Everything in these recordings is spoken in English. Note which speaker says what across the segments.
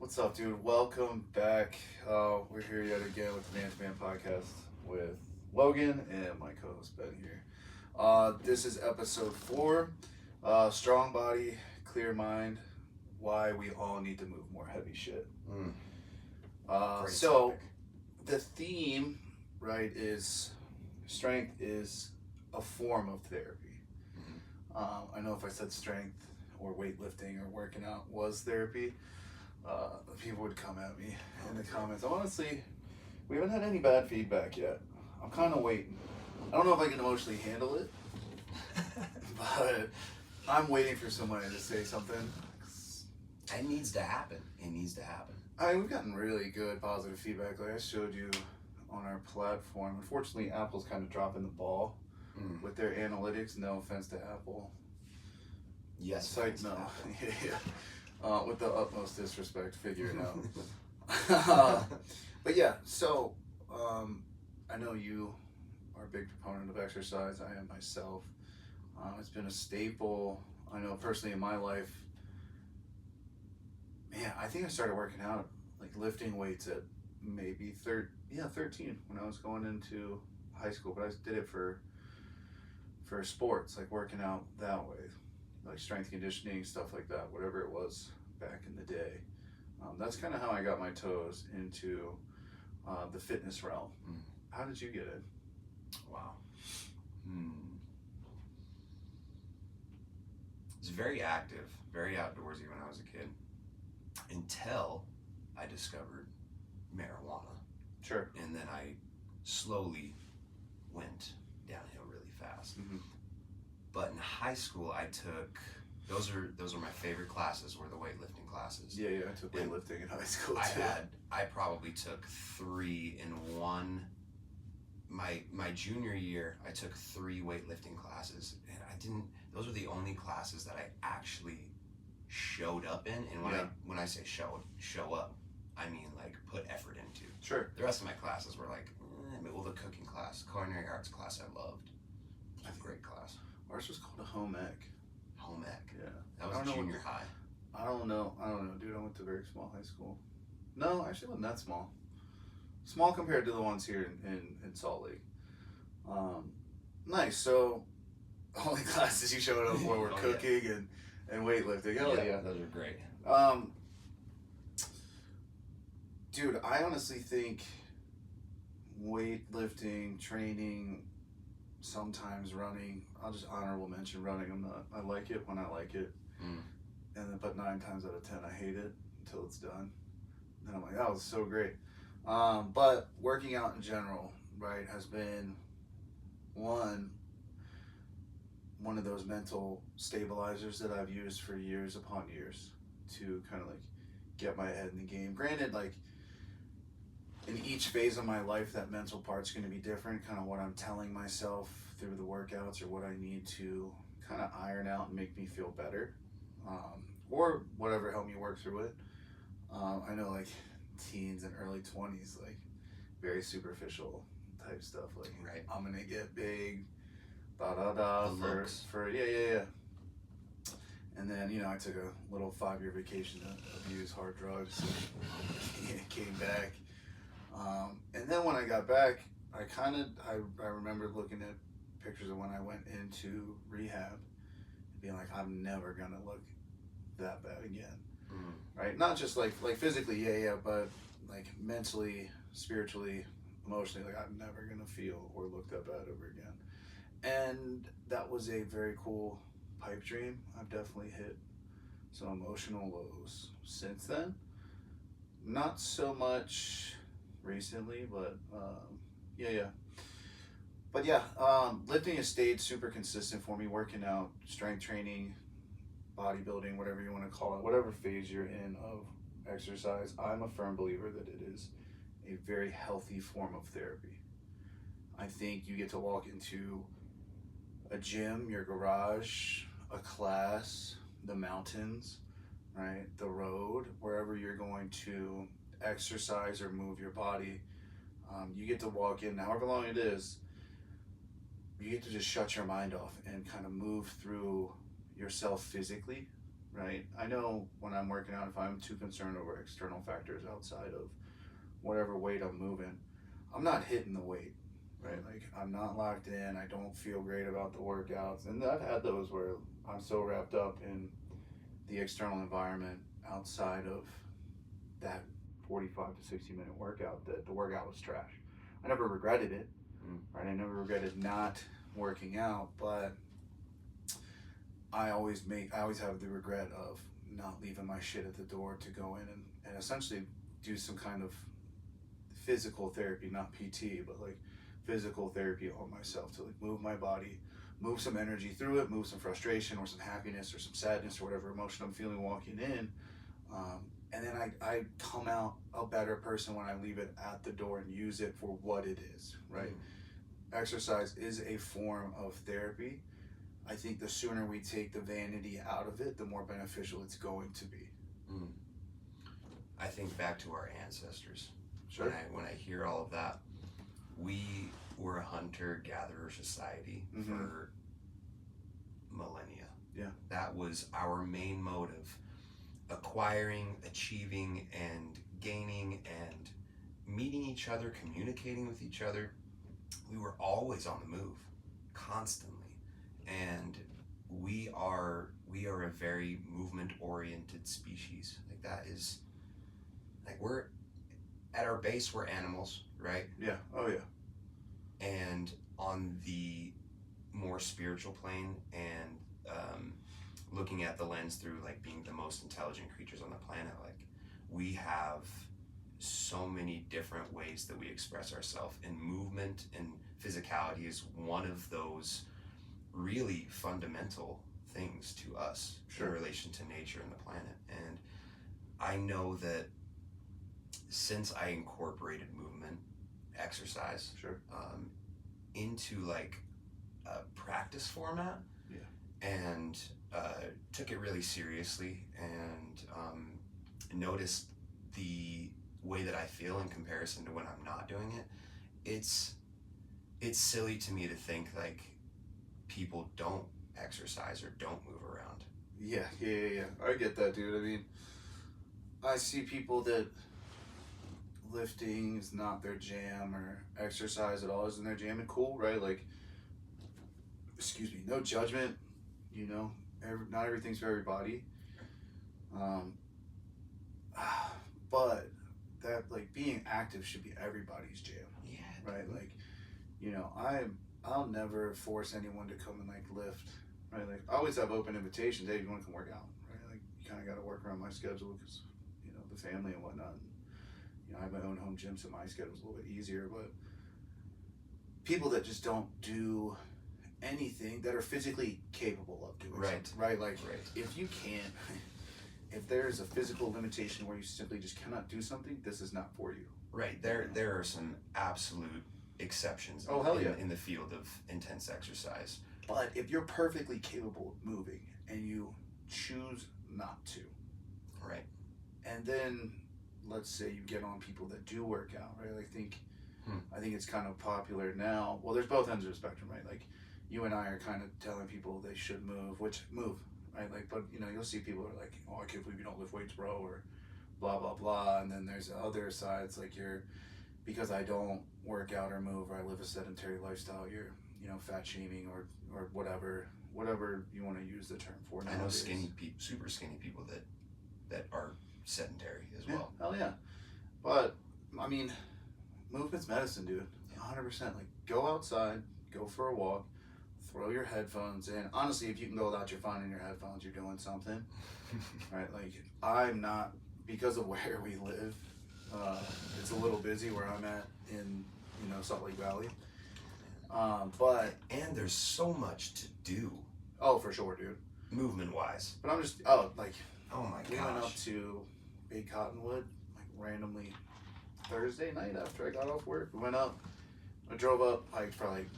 Speaker 1: What's up, dude? Welcome back. We're here yet again with the Man to Man podcast with Logan and my co-host Ben here. This is episode 4. Strong body, clear mind. Why we all need to move more heavy shit. So
Speaker 2: topic.
Speaker 1: the theme, right, is strength is a form of therapy. I know if I said strength or weightlifting or working out was therapy, people would come at me in the comments. Honestly, we haven't had any bad feedback yet. I'm kind of waiting. I don't know if I can emotionally handle it, but I'm waiting for somebody to say something.
Speaker 2: It needs to happen. It needs to happen.
Speaker 1: I mean, we've gotten really good positive feedback. Like I showed you on our platform. Unfortunately, Apple's kind of dropping the ball with their analytics. No offense to Apple.
Speaker 2: Yes.
Speaker 1: Psych, no. Yeah. With the utmost disrespect, figure it out. But yeah, so I know you are a big proponent of exercise. I am myself. It's been a staple. I know personally in my life. Man, I think I started working out, like lifting weights at maybe 13 when I was going into high school. But I did it for sports, like working out that way, like strength conditioning, stuff like that, whatever it was back in the day. That's kind of how I got my toes into the fitness realm. How did you get in?
Speaker 2: Wow. It's very active, very outdoorsy when I was a kid, until I discovered marijuana.
Speaker 1: Sure.
Speaker 2: And then I slowly went downhill really fast. But in high school, I took those are my favorite classes, were the weightlifting classes.
Speaker 1: Yeah, I took weightlifting in high school too.
Speaker 2: I probably took 3 in one. My junior year, I took 3 weightlifting classes, and those were the only classes that I actually showed up in. And when I say show up, I mean like put effort into.
Speaker 1: Sure.
Speaker 2: The rest of my classes were like, well, the cooking class, culinary arts class, I loved. It was a great class.
Speaker 1: Ours was called a home ec.
Speaker 2: Home ec.
Speaker 1: Yeah.
Speaker 2: That was junior high.
Speaker 1: I don't know, dude. I went to a very small high school. No, actually, it wasn't that small. Small compared to the ones here in Salt Lake. Nice. So, only classes you showed up for were cooking and weightlifting. Hell yeah.
Speaker 2: Those are great.
Speaker 1: Dude, I honestly think weightlifting, training, sometimes running. I'll just honorable mention running. I like it when I like it, but 9 times out of 10 I hate it until it's done. Then I'm like, that was so great. But working out in general, right, has been one of those mental stabilizers that I've used for years upon years to kind of like get my head in the game. Granted, like in each phase of my life, that mental part's going to be different, kind of what I'm telling myself through the workouts or what I need to kind of iron out and make me feel better, or whatever help me work through it. I know like teens and early 20s, like very superficial type stuff, like
Speaker 2: right.
Speaker 1: I'm gonna get big, for and then I took a little 5-year vacation to abuse hard drugs and came back, and then when I got back, I remember looking at pictures of when I went into rehab and being like, I'm never gonna look that bad again. Right? Not just like physically, but like mentally, spiritually, emotionally, like I'm never gonna feel or look that bad ever again. And that was a very cool pipe dream. I've definitely hit some emotional lows since then. Not so much recently, but But lifting has stayed super consistent for me. Working out, strength training, bodybuilding, whatever you want to call it, whatever phase you're in of exercise, I'm a firm believer that it is a very healthy form of therapy. I think you get to walk into a gym, your garage, a class, the mountains, right, the road, wherever you're going to exercise or move your body. You get to walk in, however long it is, you get to just shut your mind off and kind of move through yourself physically right? I know when I'm working out, if I'm too concerned over external factors outside of whatever weight I'm moving, I'm not hitting the weight, right? Like I'm not locked in. I don't feel great about the workouts, and I've had those where I'm so wrapped up in the external environment outside of that 45 to 60 minute workout that the workout was trash. I never regretted it, right? I never regretted not working out, but I always have the regret of not leaving my shit at the door to go in and essentially do some kind of physical therapy, not PT, but like physical therapy on myself to like move my body, move some energy through it, move some frustration or some happiness or some sadness or whatever emotion I'm feeling walking in. And then I come out a better person when I leave it at the door and use it for what it is, right? Exercise is a form of therapy. I think the sooner we take the vanity out of it, the more beneficial it's going to be.
Speaker 2: I think back to our ancestors.
Speaker 1: Sure.
Speaker 2: When I hear all of that, we were a hunter-gatherer society for millennia.
Speaker 1: Yeah.
Speaker 2: That was our main motive. Acquiring, achieving, and gaining, and meeting each other, communicating with each other. We were always on the move, constantly. And we are a very movement-oriented species. Like that is, like we're, at our base, we're animals, right?
Speaker 1: Yeah. Oh yeah.
Speaker 2: And on the more spiritual plane and looking at the lens through like being the most intelligent creatures on the planet, like we have so many different ways that we express ourselves, and movement and physicality is one of those really fundamental things to us in relation to nature and the planet. And I know that since I incorporated movement, exercise, into like a practice format, and took it really seriously, and noticed the way that I feel in comparison to when I'm not doing it, it's silly to me to think like people don't exercise or don't move around.
Speaker 1: Yeah. I get that, dude. I mean, I see people that lifting is not their jam or exercise at all isn't their jam, and cool, right? Like, excuse me, no judgment, you know, not everything's for everybody. But that, like, being active should be everybody's jam.
Speaker 2: Yeah.
Speaker 1: Right? Like, you know, I'll never force anyone to come and like lift, right? Like I always have open invitations. Hey, if you want to come work out, right? Like you kind of got to work around my schedule because, you know, the family and whatnot. And, you know, I have my own home gym, so my schedule's a little bit easier. But people that just don't do anything, that are physically capable of doing something, right? Like if you can't, if there's a physical limitation where you simply just cannot do something, this is not for you.
Speaker 2: Right. There are some absolute exceptions in the field of intense exercise.
Speaker 1: But if you're perfectly capable of moving and you choose not to,
Speaker 2: right?
Speaker 1: And then let's say you get on people that do work out, right? I think it's kind of popular now. Well, there's both ends of the spectrum, right? Like you and I are kind of telling people they should move, right? Like, but you know, you'll see people who are like, oh, I can't believe you don't lift weights, bro, or blah blah blah. And then there's the other sides, like because I don't work out or move, or I live a sedentary lifestyle, you're, you know, fat shaming or whatever you want to use the term for.
Speaker 2: I know super skinny people that are sedentary as well.
Speaker 1: Hell yeah. But I mean, movement's medicine, dude. 100%. Like go outside, go for a walk, throw your headphones in. Honestly, if you can go without your phone in your headphones, you're doing something. Right? Like I'm not, because of where we live, it's a little busy where I'm at in, you know, Salt Lake Valley. But
Speaker 2: there's so much to do.
Speaker 1: Oh, for sure, dude.
Speaker 2: Movement wise.
Speaker 1: But I'm just
Speaker 2: oh my gosh.
Speaker 1: We went up to Big Cottonwood like randomly Thursday night after I got off work. We went up. I drove up like for like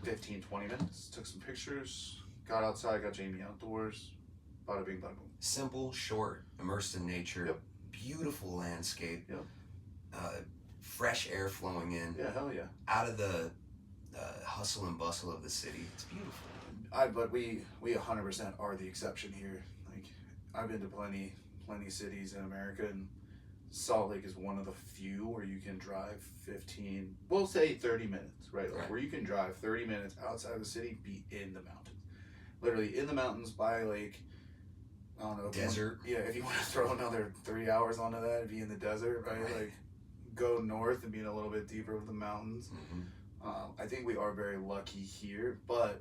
Speaker 1: 15, 20 minutes. Took some pictures. Got outside. Got Jamie outdoors. Bada bing, bada boom.
Speaker 2: Simple, short, immersed in nature.
Speaker 1: Yep.
Speaker 2: Beautiful landscape.
Speaker 1: Yep.
Speaker 2: Fresh air flowing in.
Speaker 1: Yeah, hell yeah.
Speaker 2: Out of the hustle and bustle of the city. It's beautiful.
Speaker 1: But we 100% are the exception here. Like I've been to plenty cities in America, and Salt Lake is one of the few where you can drive 15, we'll say 30 minutes, right? Like where you can drive 30 minutes outside of the city, be in the mountains. Literally in the mountains, by a lake. I don't know.
Speaker 2: Desert.
Speaker 1: If you want to throw another 3 hours onto that, be in the desert, right? Like go north and be in a little bit deeper with the mountains. I think we are very lucky here, but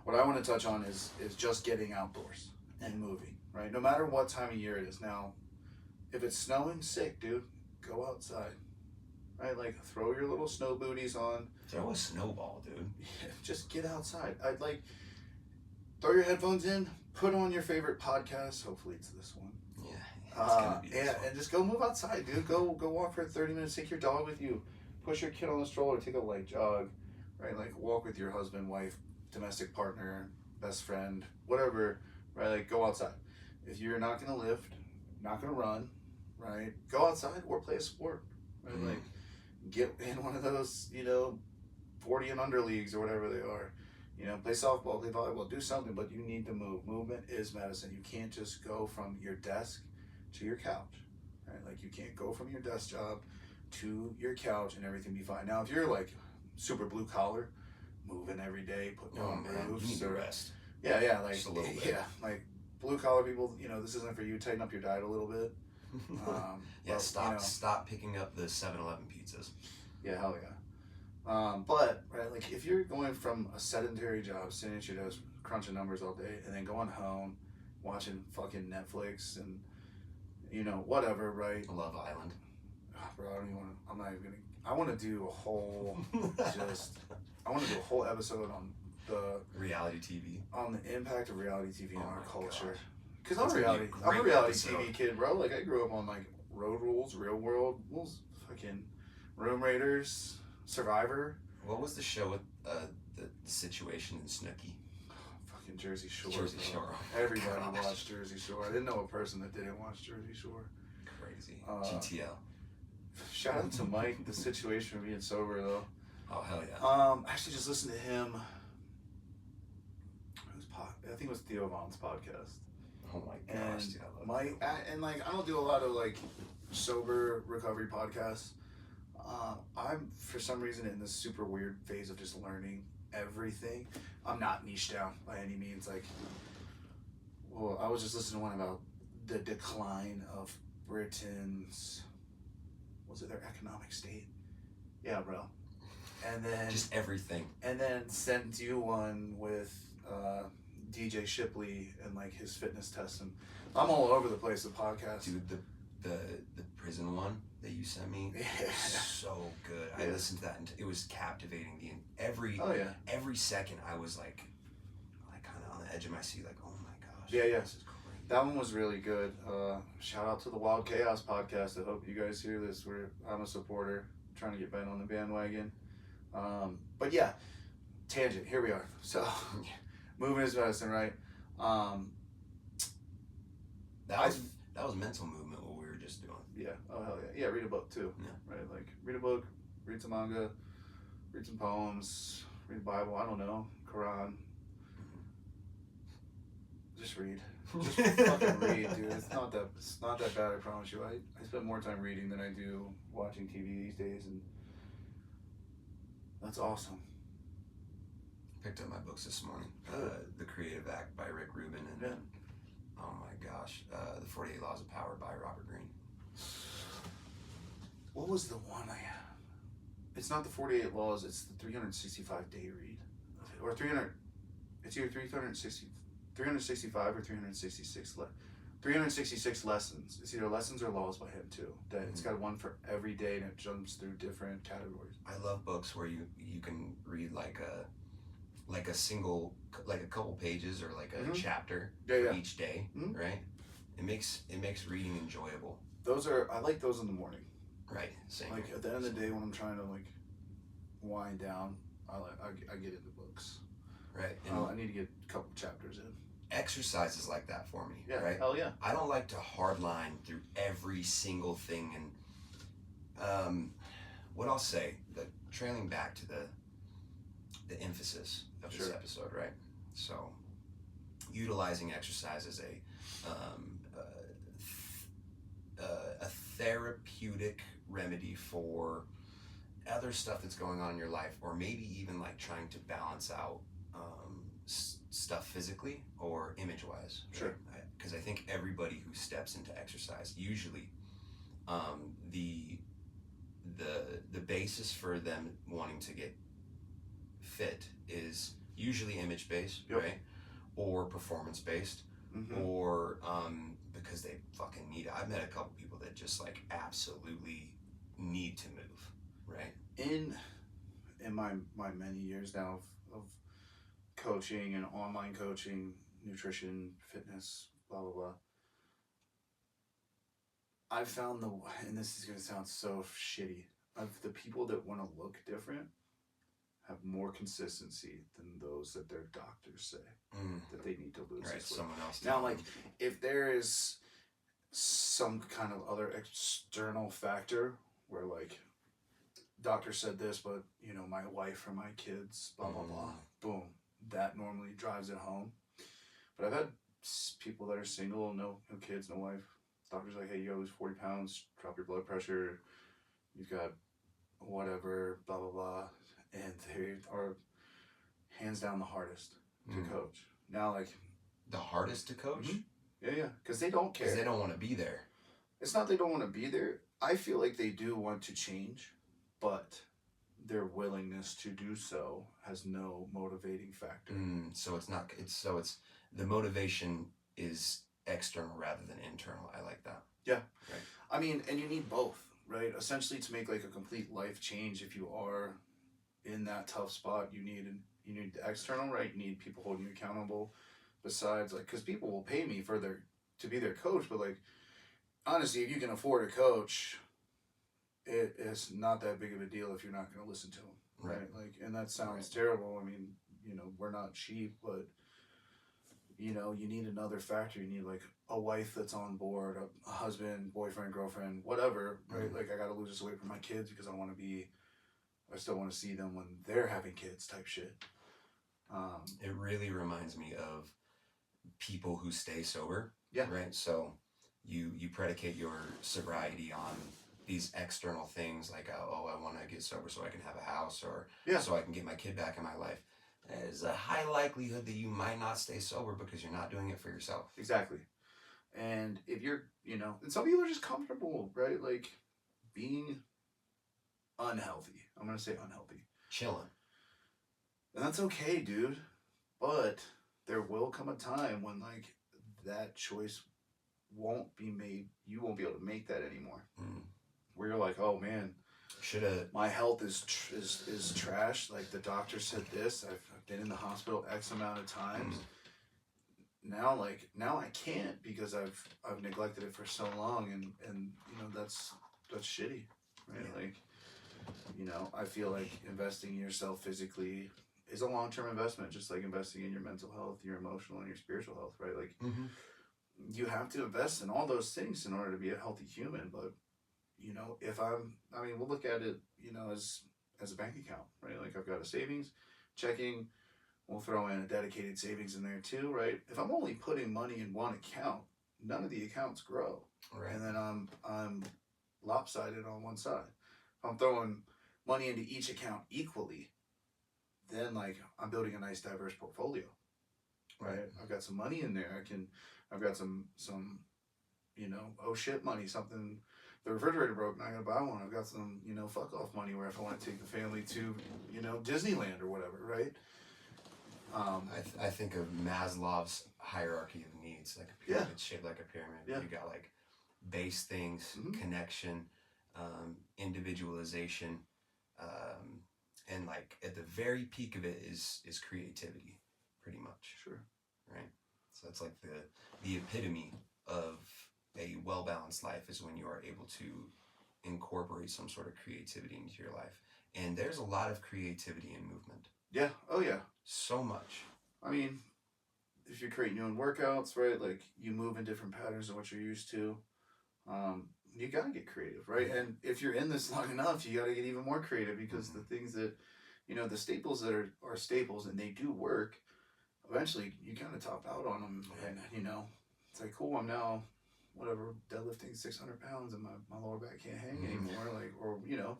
Speaker 1: what I want to touch on is just getting outdoors and moving, right? No matter what time of year it is. Now, if it's snowing, sick, dude, go outside, right? Like throw your little snow booties on.
Speaker 2: Throw a snowball, dude.
Speaker 1: Yeah, just get outside. I'd like throw your headphones in, put on your favorite podcast. Hopefully it's this one.
Speaker 2: Yeah,
Speaker 1: and just go move outside, dude. Go walk for 30 minutes. Take your dog with you. Push your kid on the stroller. Take a light jog, right? Like walk with your husband, wife, domestic partner, best friend, whatever, right? Like go outside. If you're not gonna lift, not gonna run, right? Go outside or play a sport, right? Like get in one of those, 40 and under leagues or whatever they are. Play softball, play volleyball, do something, but you need to move. Movement is medicine. You can't just go from your desk to your couch, right? Like you can't go from your desk job to your couch and everything be fine. Now, if you're like super blue collar, moving every day, putting on roofs,
Speaker 2: you need to rest.
Speaker 1: Yeah, like
Speaker 2: just a little bit.
Speaker 1: Yeah, like blue collar people. This isn't for you. Tighten up your diet a little bit.
Speaker 2: Stop picking up the 7-Eleven pizzas.
Speaker 1: Yeah, hell yeah. But right, like if you're going from a sedentary job, sitting at your desk, crunching numbers all day, and then going home, watching fucking Netflix and whatever, right?
Speaker 2: Love Island.
Speaker 1: Oh, bro, I'm not even gonna. I want to do a whole I want to do a whole episode on the
Speaker 2: reality TV,
Speaker 1: on the impact of reality TV on our culture. Because
Speaker 2: I'm
Speaker 1: a reality TV kid, bro. Like I grew up on like Road Rules, Real World Rules, fucking Room Raiders, Survivor.
Speaker 2: What was the show with the situation in Snooki?
Speaker 1: Fucking Jersey Shore.
Speaker 2: Jersey Shore.
Speaker 1: Everybody watched Jersey Shore. I didn't know a person that didn't watch Jersey Shore.
Speaker 2: Crazy. GTL.
Speaker 1: Shout out to Mike. The situation of being sober though.
Speaker 2: Oh hell yeah.
Speaker 1: Actually just listened to him. I think it was Theo Vaughn's podcast.
Speaker 2: Oh my gosh, dude, I love
Speaker 1: and like I don't do a lot of like sober recovery podcasts. I'm for some reason in this super weird phase of just learning everything. I'm not niche down by any means. Like, well, I was just listening to one about the decline of Britain's, was it their economic state? Yeah, bro. And then
Speaker 2: just everything. And
Speaker 1: then sent you one with DJ Shipley and like his fitness tests, and I'm all over the place with podcasts.
Speaker 2: Dude, the prison one that you sent me was so good. Yeah. I listened to that and it was captivating. Every second I was like kind of on the edge of my seat, like, oh my gosh.
Speaker 1: Yeah. This is crazy. That one was really good. Shout out to the Wild Chaos podcast. I hope you guys hear this. I'm a supporter, trying to get Ben on the bandwagon. But yeah, tangent. Here we are. So. Movement is medicine, right?
Speaker 2: That was mental movement, what we were just doing.
Speaker 1: Yeah. Oh hell yeah. Yeah, read a book too. Yeah. Right. Like read a book, read some manga, read some poems, read the Bible. I don't know, Quran. Just read. Just fucking read, dude. It's not that bad. I promise you. I spend more time reading than I do watching TV these days, and that's awesome.
Speaker 2: Picked up my books this morning. The Creative Act by Rick Rubin and oh my gosh, The 48 Laws of Power by Robert Greene.
Speaker 1: What was the one I had? It's not the 48 Laws, it's the 365 day read. Or 300, it's either 365 or 366 lessons. It's either lessons or laws by him too. That it's got one for every day and it jumps through different categories.
Speaker 2: I love books where you can read like a single, like a couple pages or like a chapter for each day, right? It makes reading enjoyable.
Speaker 1: I like those in the morning.
Speaker 2: Right, same.
Speaker 1: Like at the end of the day when I'm trying to like wind down, I get into books.
Speaker 2: Right.
Speaker 1: And I need to get a couple chapters in.
Speaker 2: Exercise is like that for me.
Speaker 1: Yeah.
Speaker 2: Right.
Speaker 1: Hell yeah.
Speaker 2: I don't like to hardline through every single thing, and what I'll say, trailing back to the emphasis of this episode, right? So, utilizing exercise as a therapeutic remedy for other stuff that's going on in your life, or maybe even like trying to balance out stuff physically or image wise.
Speaker 1: Sure.
Speaker 2: Because I think everybody who steps into exercise, usually the basis for them wanting to get fit is usually image based,
Speaker 1: Yep.
Speaker 2: right? Or performance based, or because they fucking need it. I've met a couple people that just like absolutely need to move, right?
Speaker 1: In my many years now of coaching and online coaching, nutrition, fitness, blah blah blah, I've found and this is gonna sound so shitty, the people that want to look different have more consistency than those that their doctors say that they need to lose.
Speaker 2: Right, someone else.
Speaker 1: Now, like, if there is some kind of other external factor where, like, doctor said this, but, you know, my wife or my kids, blah, blah, blah, boom, that normally drives it home. But I've had people that are single, no kids, no wife. Doctor's like, hey, you gotta lose 40 pounds, drop your blood pressure, you've got whatever, blah, blah, blah. And they are hands down the hardest to coach. Now, like...
Speaker 2: The hardest to coach?
Speaker 1: Yeah. Because they don't care.
Speaker 2: Because they don't want to be there.
Speaker 1: It's not they don't want to be there. I feel like they do want to change, but their willingness to do so has no motivating factor.
Speaker 2: So it's not... It's the motivation is external rather than internal. I like that.
Speaker 1: Yeah.
Speaker 2: Right.
Speaker 1: I mean, and you need both, right? Essentially, to make like a complete life change, if you are in that tough spot, you need the external, right? You need people holding you accountable. Besides, like, because people will pay me to be their coach, but like, honestly, if you can afford a coach, it is not that big of a deal if you're not going to listen to them, right? Like, and that sounds terrible. I mean, you know, we're not cheap, but you know, you need another factor. You need like a wife that's on board, a husband, boyfriend, girlfriend, whatever, right? Like, I got to lose this weight for my kids because I still want to see them when they're having kids type shit.
Speaker 2: It really reminds me of people who stay sober.
Speaker 1: Yeah.
Speaker 2: Right. So you predicate your sobriety on these external things like, I want to get sober so I can have a house, or so I can get my kid back in my life. There's a high likelihood that you might not stay sober because you're not doing it for yourself.
Speaker 1: Exactly. And if you're, you know, and some people are just comfortable, right? Like being unhealthy. I'm going to say unhealthy.
Speaker 2: Chilling.
Speaker 1: And that's okay, dude. But there will come a time when, like, that choice won't be made. You won't be able to make that anymore. Where you're like, oh, man, my health is trash. Like, the doctor said this. I've been in the hospital X amount of times. Now I can't because I've neglected it for so long. And you know, that's shitty, right?
Speaker 2: Yeah.
Speaker 1: Like, you know, I feel like investing in yourself physically is a long-term investment, just like investing in your mental health, your emotional, and your spiritual health, right? Like, you have to invest in all those things in order to be a healthy human. But, you know, we'll look at it, you know, as a bank account, right? Like, I've got a savings, checking, we'll throw in a dedicated savings in there too, right? If I'm only putting money in one account, none of the accounts grow.
Speaker 2: Right.
Speaker 1: And then I'm lopsided on one side. If I'm throwing money into each account equally, then like I'm building a nice diverse portfolio, right? I've got some money in there. I've got some, you know, oh shit money, something, the refrigerator broke and I gotta buy one. I've got some, you know, fuck off money where if I want to take the family to, you know, Disneyland or whatever, right?
Speaker 2: I think of Maslow's hierarchy of needs, like a pyramid. It's shaped like a pyramid.
Speaker 1: Yeah.
Speaker 2: You got like base things, connection, individualization, and like at the very peak of it is creativity, pretty much.
Speaker 1: Sure.
Speaker 2: Right. So it's like the epitome of a well-balanced life is when you are able to incorporate some sort of creativity into your life. And there's a lot of creativity in movement.
Speaker 1: Yeah. Oh yeah.
Speaker 2: So much.
Speaker 1: I mean, if you're creating your own workouts, right? Like you move in different patterns than what you're used to. You gotta get creative, right? And if you're in this long enough, you gotta get even more creative because the things that, you know, the staples that are staples and they do work, eventually you kind of top out on them, and you know, it's like, cool, I'm now, whatever, deadlifting 600 pounds and my lower back can't hang anymore. Like, or, you know,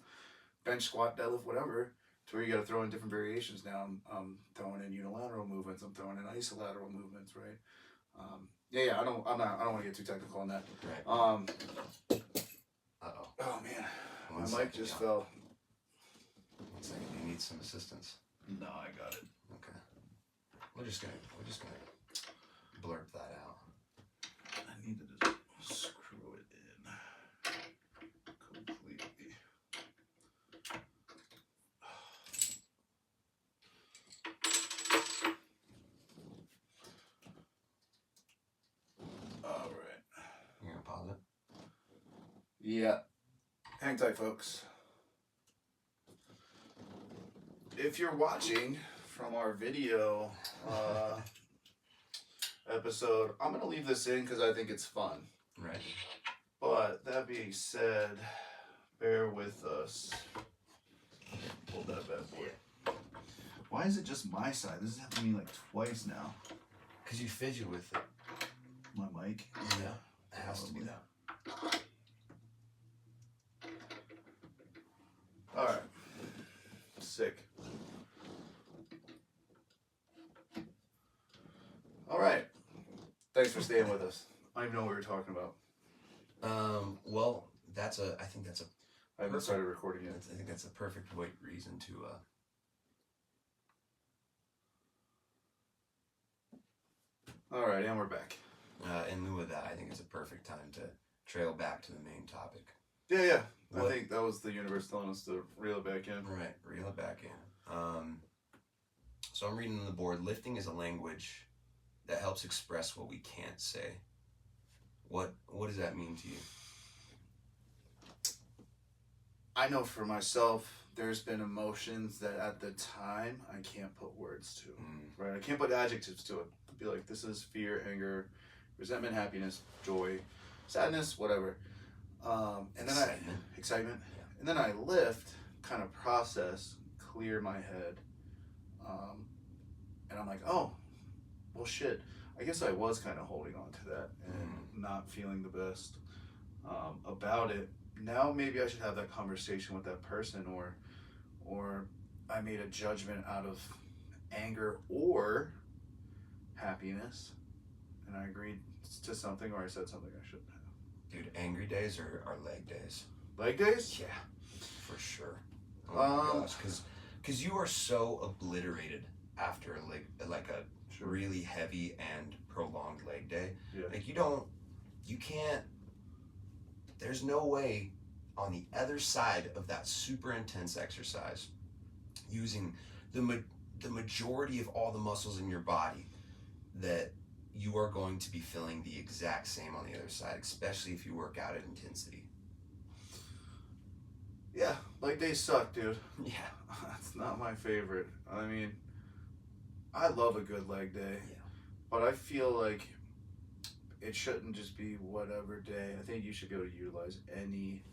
Speaker 1: bench, squat, deadlift, whatever, to where you got to throw in different variations now. I'm throwing in unilateral movements. I'm throwing in isolateral movements, right? I don't want to get too technical on that.
Speaker 2: Right.
Speaker 1: Oh man, my mic just fell.
Speaker 2: 1 second. You need some assistance?
Speaker 1: No, I got it.
Speaker 2: Okay. We're just gonna blurb that out.
Speaker 1: I need to just screw it in completely. All right.
Speaker 2: You're gonna pause it?
Speaker 1: Yeah. Hang tight, folks. If you're watching from our video episode, I'm going to leave this in because I think it's fun.
Speaker 2: Right.
Speaker 1: But that being said, bear with us. Hold that bad boy. Why is it just my side? This has happened to me like twice now.
Speaker 2: Because you fidget with it.
Speaker 1: My mic?
Speaker 2: Yeah. It has to be that.
Speaker 1: Alright. Sick. Alright. Thanks for staying with us. I don't even know what we were talking about.
Speaker 2: Well, I think that's a
Speaker 1: I haven't started recording yet.
Speaker 2: I think that's a perfect reason to
Speaker 1: Alright, and we're back.
Speaker 2: in lieu of that, I think it's a perfect time to trail back to the main topic.
Speaker 1: Yeah. I think that was the universe telling us to reel it back in.
Speaker 2: Right, reel it back in. So I'm reading on the board, lifting is a language that helps express what we can't say. What does that mean to you?
Speaker 1: I know for myself, there's been emotions that at the time I can't put words to. Right? I can't put adjectives to it. Be like, this is fear, anger, resentment, happiness, joy, sadness, whatever. And then excitement.
Speaker 2: Yeah.
Speaker 1: And then I lift, kind of process, clear my head. And I'm like, oh, well shit. I guess I was kind of holding on to that and not feeling the best about it. Now maybe I should have that conversation with that person, or I made a judgment out of anger or happiness, and I agreed to something, or I said something I shouldn't have.
Speaker 2: Dude, angry days are leg days.
Speaker 1: Leg days?
Speaker 2: Yeah, for sure. Oh my gosh, because you are so obliterated after like a really heavy and prolonged leg day.
Speaker 1: Yeah.
Speaker 2: Like you can't. There's no way on the other side of that super intense exercise, using the majority of all the muscles in your body, that you are going to be feeling the exact same on the other side, especially if you work out at intensity.
Speaker 1: Yeah, leg days suck, dude.
Speaker 2: Yeah.
Speaker 1: That's not my favorite. I mean, I love a good leg day, but I feel like it shouldn't just be whatever day. I think you should be able to utilize any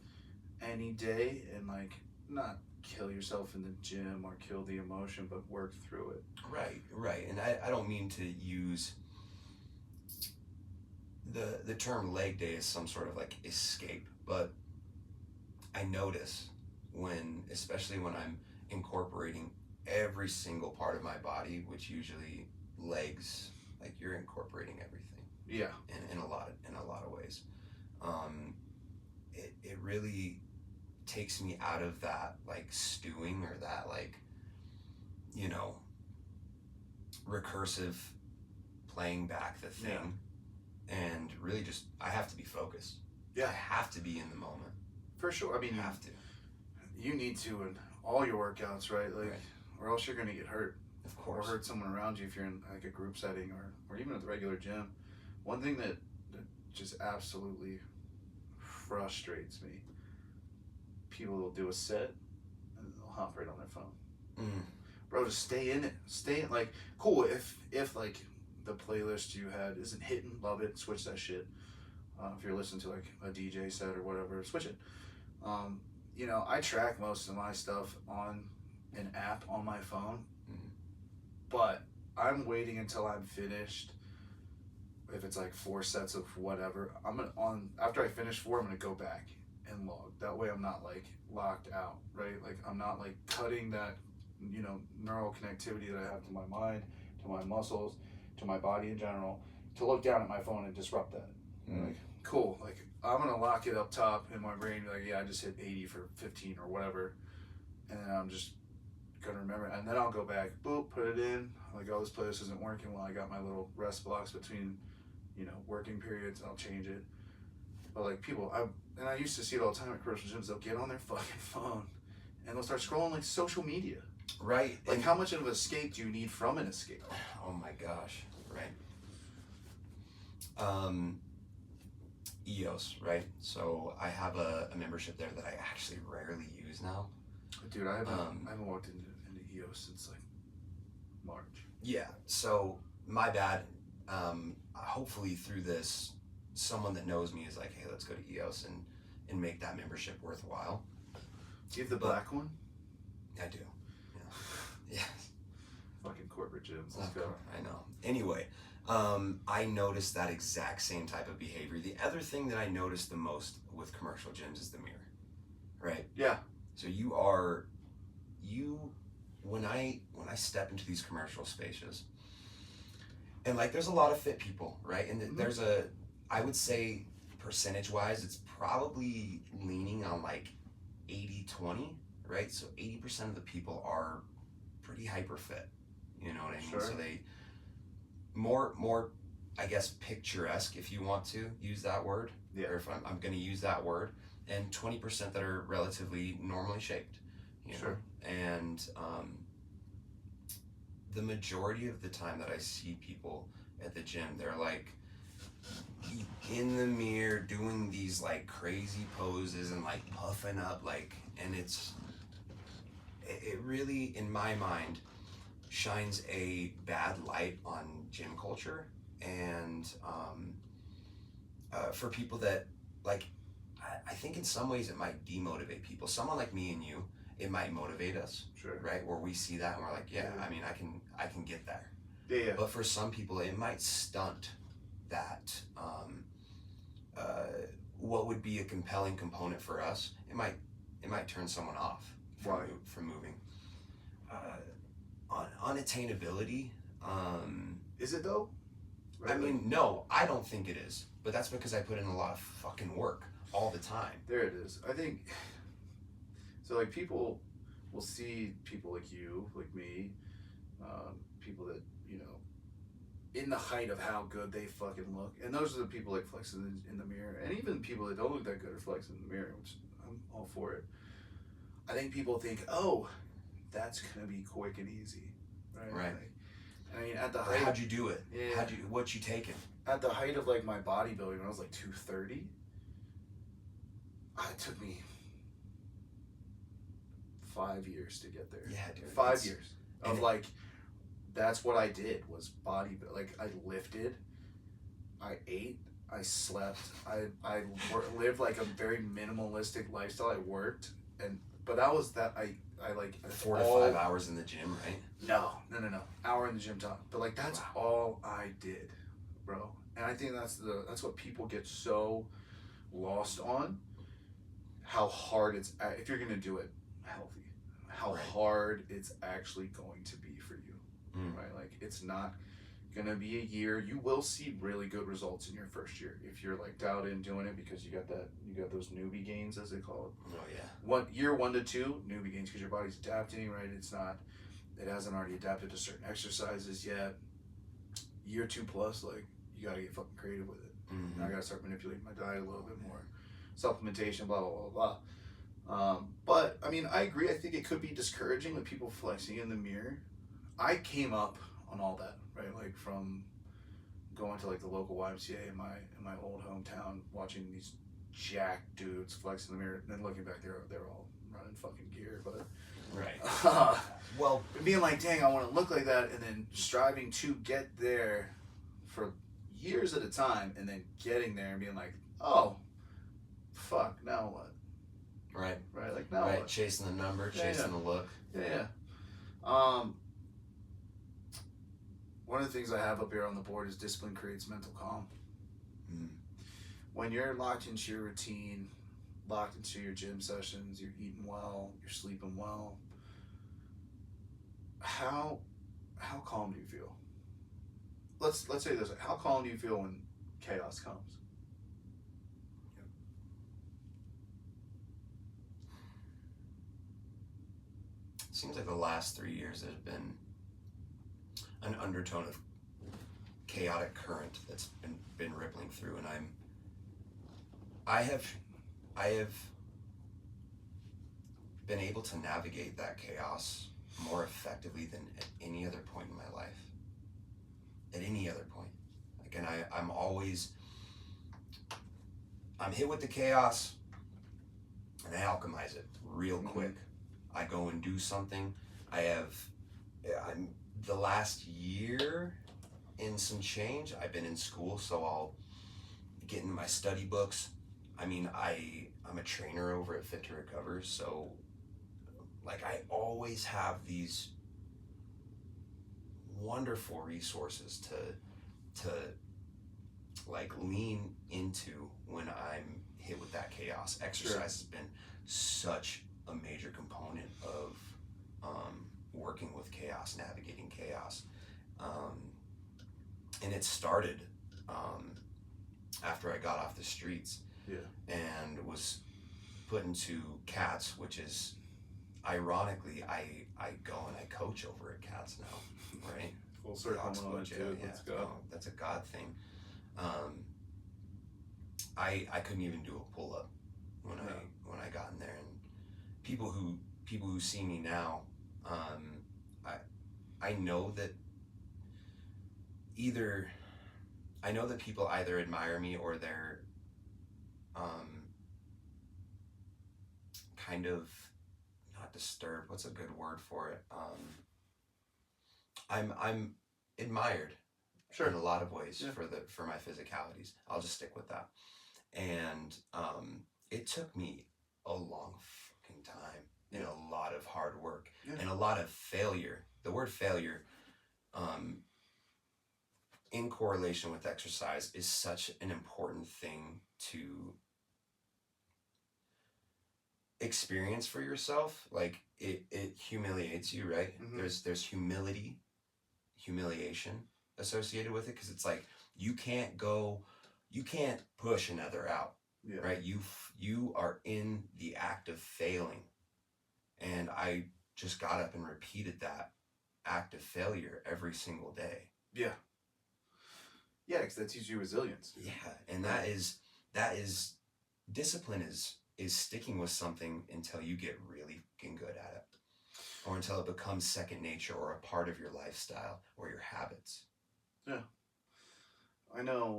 Speaker 1: day and like not kill yourself in the gym or kill the emotion, but work through it.
Speaker 2: Right. And I don't mean to use the term leg day as some sort of like escape, but I notice especially when I'm incorporating every single part of my body, which usually legs, like you're incorporating everything.
Speaker 1: Yeah.
Speaker 2: In a lot of ways. It really takes me out of that like stewing or that like, you know, recursive playing back the thing. And really just, I have to be focused.
Speaker 1: Yeah.
Speaker 2: I have to be in the moment.
Speaker 1: For sure. I mean,
Speaker 2: you have to.
Speaker 1: You need to in all your workouts, right? Like, or else you're going to get hurt.
Speaker 2: Of course.
Speaker 1: Or hurt someone around you if you're in like a group setting or even at the regular gym. One thing that just absolutely frustrates me, people will do a set and they'll hop right on their phone. Bro, just stay in it. Like, cool, if like the playlist you had isn't hitting, love it, switch that shit. If you're listening to like a DJ set or whatever, switch it. You know, I track most of my stuff on an app on my phone, but I'm waiting until I'm finished if it's like 4 sets of whatever, after I finish 4, I'm gonna go back and log. That way I'm not like locked out, right? Like I'm not like cutting that, neural connectivity that I have to my mind, to my muscles, to my body in general, to look down at my phone and disrupt that. Like, cool, like I'm gonna lock it up top in my brain, like, yeah, I just hit 80 for 15 or whatever, and then I'm just gonna remember it. And then I'll go back, boop, put it in, like, oh, this playlist isn't working. Well, I got my little rest blocks between, working periods. I'll change it. But like I used to see it all the time at commercial gyms. They'll get on their fucking phone and they'll start scrolling like social media.
Speaker 2: Right.
Speaker 1: Like, how much of an escape do you need from an escape?
Speaker 2: Oh my gosh. Right. EOS, right? So I have a membership there that I actually rarely use now.
Speaker 1: Dude, I haven't walked into EOS since like March.
Speaker 2: Yeah. So my bad. Hopefully through this, someone that knows me is like, hey, let's go to EOS and make that membership worthwhile.
Speaker 1: Do you have the black one?
Speaker 2: I do. Yeah. Yes.
Speaker 1: Fucking corporate gyms. Let's go.
Speaker 2: I know. Anyway, I noticed that exact same type of behavior. The other thing that I noticed the most with commercial gyms is the mirror, right?
Speaker 1: Yeah.
Speaker 2: So when I step into these commercial spaces, and like there's a lot of fit people, right? And there's I would say percentage-wise, it's probably leaning on like 80-20, right? So 80% of the people are pretty hyper fit, you know what I mean?
Speaker 1: Sure.
Speaker 2: So they more I guess picturesque, if you want to use that word.
Speaker 1: Yeah.
Speaker 2: Or if I'm going to use that word, and 20% that are relatively normally shaped,
Speaker 1: Sure.
Speaker 2: know? And the majority of the time that I see people at the gym, they're like in the mirror doing these like crazy poses and like puffing up, like, and it really, in my mind, shines a bad light on gym culture. And for people that, like, I think in some ways it might demotivate people. Someone like me and you, it might motivate us,
Speaker 1: Sure.
Speaker 2: right? Where we see that and we're like, yeah, I mean, I can get there.
Speaker 1: Yeah.
Speaker 2: But for some people, it might stunt that. What would be a compelling component for us? It might turn someone off from moving. Unattainability.
Speaker 1: Is it though? Right?
Speaker 2: I mean, no, I don't think it is. But that's because I put in a lot of fucking work all the time.
Speaker 1: There it is. I think so. Like, people will see people like you, like me, people that, in the height of how good they fucking look, and those are the people like flexing in the mirror, and even people that don't look that good are flexing in the mirror, which I'm all for it. I think people think, oh, that's gonna be quick and easy, right?
Speaker 2: Right.
Speaker 1: Like, I mean, at the height.
Speaker 2: How'd you do it?
Speaker 1: Yeah.
Speaker 2: What you taking?
Speaker 1: At the height of like my bodybuilding, when I was like 230, it took me 5 years to get there.
Speaker 2: Yeah, dude.
Speaker 1: 5 years of like, that's what I did was like I lifted, I ate, I slept, I lived like a very minimalistic lifestyle. I worked, but that was that I like
Speaker 2: 4 to 5 hours in the gym, right?
Speaker 1: No. Hour in the gym time. But like that's all I did, bro. And I think that's what people get so lost on. How hard it's if you're gonna do it healthy, how hard it's actually going to be for you, right? Like, it's not gonna be a year. You will see really good results in your first year if you're like dialed in doing it, because you got those newbie gains, as they call it.
Speaker 2: Oh yeah.
Speaker 1: Year 1 to 2 newbie gains, because your body's adapting, right? It hasn't already adapted to certain exercises yet. Year 2 plus, like, you gotta get fucking creative with it.
Speaker 2: Mm-hmm.
Speaker 1: I gotta start manipulating my diet a little bit more, supplementation, blah blah blah blah. But I mean, I agree. I think it could be discouraging with people flexing in the mirror. I came up on all that, right? Like, from going to like the local YMCA in my old hometown, watching these jacked dudes flex in the mirror, and then looking back, they're all running fucking gear, but
Speaker 2: right.
Speaker 1: Well, being like, dang, I want to look like that, and then striving to get there for years at a time, and then getting there and being like, oh, fuck, now what?
Speaker 2: Right.
Speaker 1: Like, now what?
Speaker 2: Chasing the number, chasing the look.
Speaker 1: Yeah. one of the things I have up here on the board is discipline creates mental calm.
Speaker 2: Mm.
Speaker 1: When you're locked into your routine, locked into your gym sessions, you're eating well, you're sleeping well. How calm do you feel? Let's say this. How calm do you feel when chaos comes?
Speaker 2: It seems like the last 3 years there's been an undertone of chaotic current that's been rippling through, and I have been able to navigate that chaos more effectively than at any other point in my life. At any other point. Like, and I'm hit with the chaos and I alchemize it real quick. I go and do something. I'm the last year in some change, I've been in school, so I'll get in my study books. I mean, I'm a trainer over at Fit to Recover, so like I always have these wonderful resources to like lean into when I'm hit with that chaos. Exercise has been such a major component of working with chaos, navigating chaos. And it started after I got off the streets and was put into CATS, which is ironically I go and I coach over at CATS now, right?
Speaker 1: Full circle moment too. Let's go.
Speaker 2: No, that's a God thing. I couldn't even do a pull up when I got in there, and people who see me now, I know that people either admire me or they're kind of not disturbed. What's a good word for it? I'm admired in a lot of ways for my physicalities. I'll just stick with that. And it took me a long fucking time and a lot of hard work and a lot of failure. The word failure, in correlation with exercise, is such an important thing to experience for yourself. Like it humiliates you, right? There's humiliation associated with it, because it's like you can't push another out, right? You are in the act of failing, and I just got up and repeated that act of failure every single day.
Speaker 1: Because that teaches you resilience.
Speaker 2: And that is discipline is sticking with something until you get really fucking good at it, or until it becomes second nature or a part of your lifestyle or your habits.
Speaker 1: I know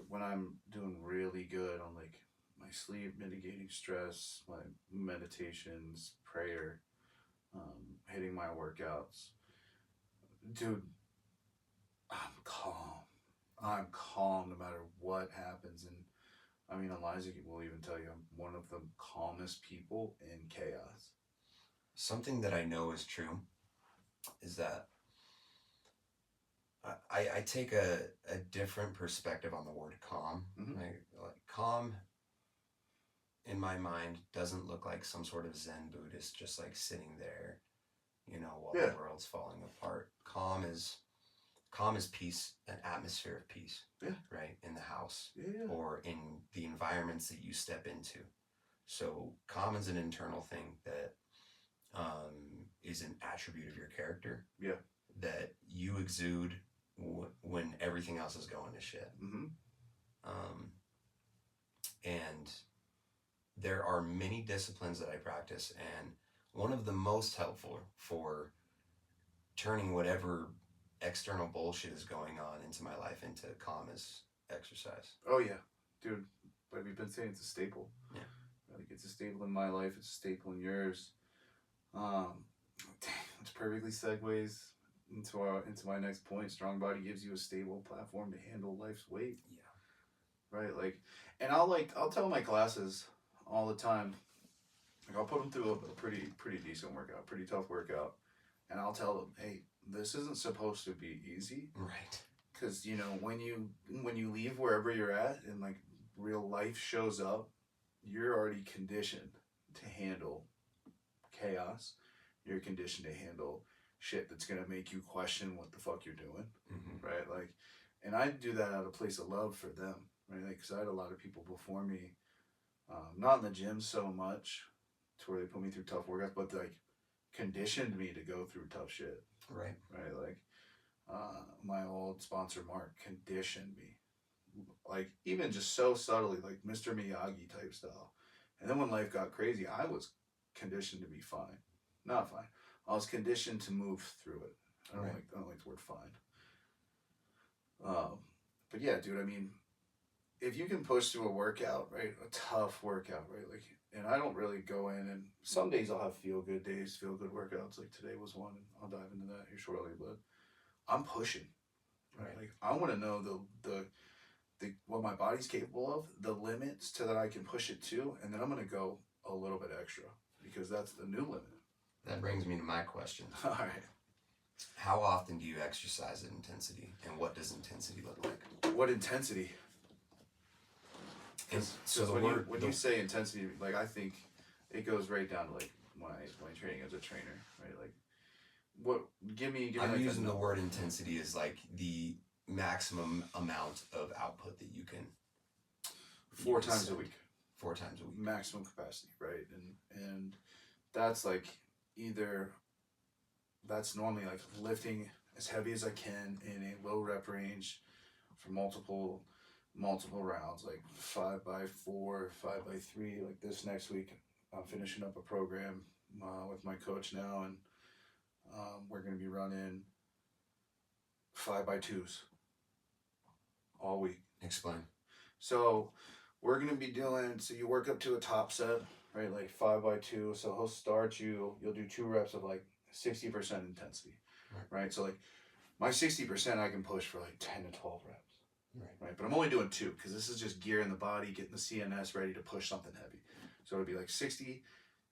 Speaker 1: when I'm doing really good on like my sleep, mitigating stress, my meditations, prayer, hitting my workouts, dude, I'm calm no matter what happens. And I mean, Eliza will even tell you I'm one of the calmest people in chaos.
Speaker 2: Something that I know is true is that I take a different perspective on the word calm. Like calm, in my mind, doesn't look like some sort of Zen Buddhist just like sitting there, while the world's falling apart. Calm is peace, an atmosphere of peace, right? In the house or in the environments that you step into. So calm is an internal thing that is an attribute of your character that you exude when everything else is going to shit. And there are many disciplines that I practice, and one of the most helpful for turning whatever external bullshit is going on into my life into calm is exercise.
Speaker 1: Oh yeah, dude. But we've been saying it's a staple. Like it's a staple in my life. It's a staple in yours. Which perfectly segues into my next point. Strong body gives you a stable platform to handle life's weight. Right. Like, and I'll tell my classes all the time. Like I'll put them through a pretty decent workout, pretty tough workout, and I'll tell them, hey, this isn't supposed to be easy.
Speaker 2: Right.
Speaker 1: Because, you know, when you leave wherever you're at and like real life shows up, you're already conditioned to handle chaos. You're conditioned to handle shit that's gonna make you question what the fuck you're doing, right? Like, and I do that out of a place of love for them, right? Like, because I had a lot of people before me, not in the gym so much, to where they put me through tough workouts, but like conditioned me to go through tough shit,
Speaker 2: Right.
Speaker 1: right? Like, my old sponsor Mark conditioned me, like even just so subtly, like Mr. Miyagi type style. And then when life got crazy, I was conditioned to be fine, not fine. I was conditioned to move through it. I don't like the word fine. But yeah, dude. I mean, if you can push through a workout, right, a tough workout, right, like, and I don't really go in, and some days I'll have feel good days, feel good workouts. Like today was one, and I'll dive into that here shortly. But I'm pushing, right? Like I want to know the what my body's capable of, the limits to that I can push it to, and then I'm gonna go a little bit extra because that's the new limit.
Speaker 2: That brings me to my question.
Speaker 1: All right.
Speaker 2: How often do you exercise at intensity, and what does intensity look like?
Speaker 1: What intensity?
Speaker 2: So
Speaker 1: when you say intensity, like I think it goes right down to like my training as a trainer, right? Like, what? Give me.
Speaker 2: I'm
Speaker 1: like
Speaker 2: using the word intensity as like the maximum amount of output that you can.
Speaker 1: 4 times a week.
Speaker 2: 4 times a week.
Speaker 1: Maximum capacity, right? And that's like either that's normally like lifting as heavy as I can in a low rep range for multiple rounds, like 5x4, 5x3. Like this next week, I'm finishing up a program with my coach now, and we're going to be running 5x2s all week.
Speaker 2: Explain.
Speaker 1: So we're going to be doing, so you work up to a top set, right? Like 5x2. So he'll start you'll do 2 reps of like 60% intensity, right? So like my 60% I can push for like 10 to 12 reps. Right, but I'm only doing 2 because this is just gearing the body, getting the CNS ready to push something heavy. So it'll be like 60,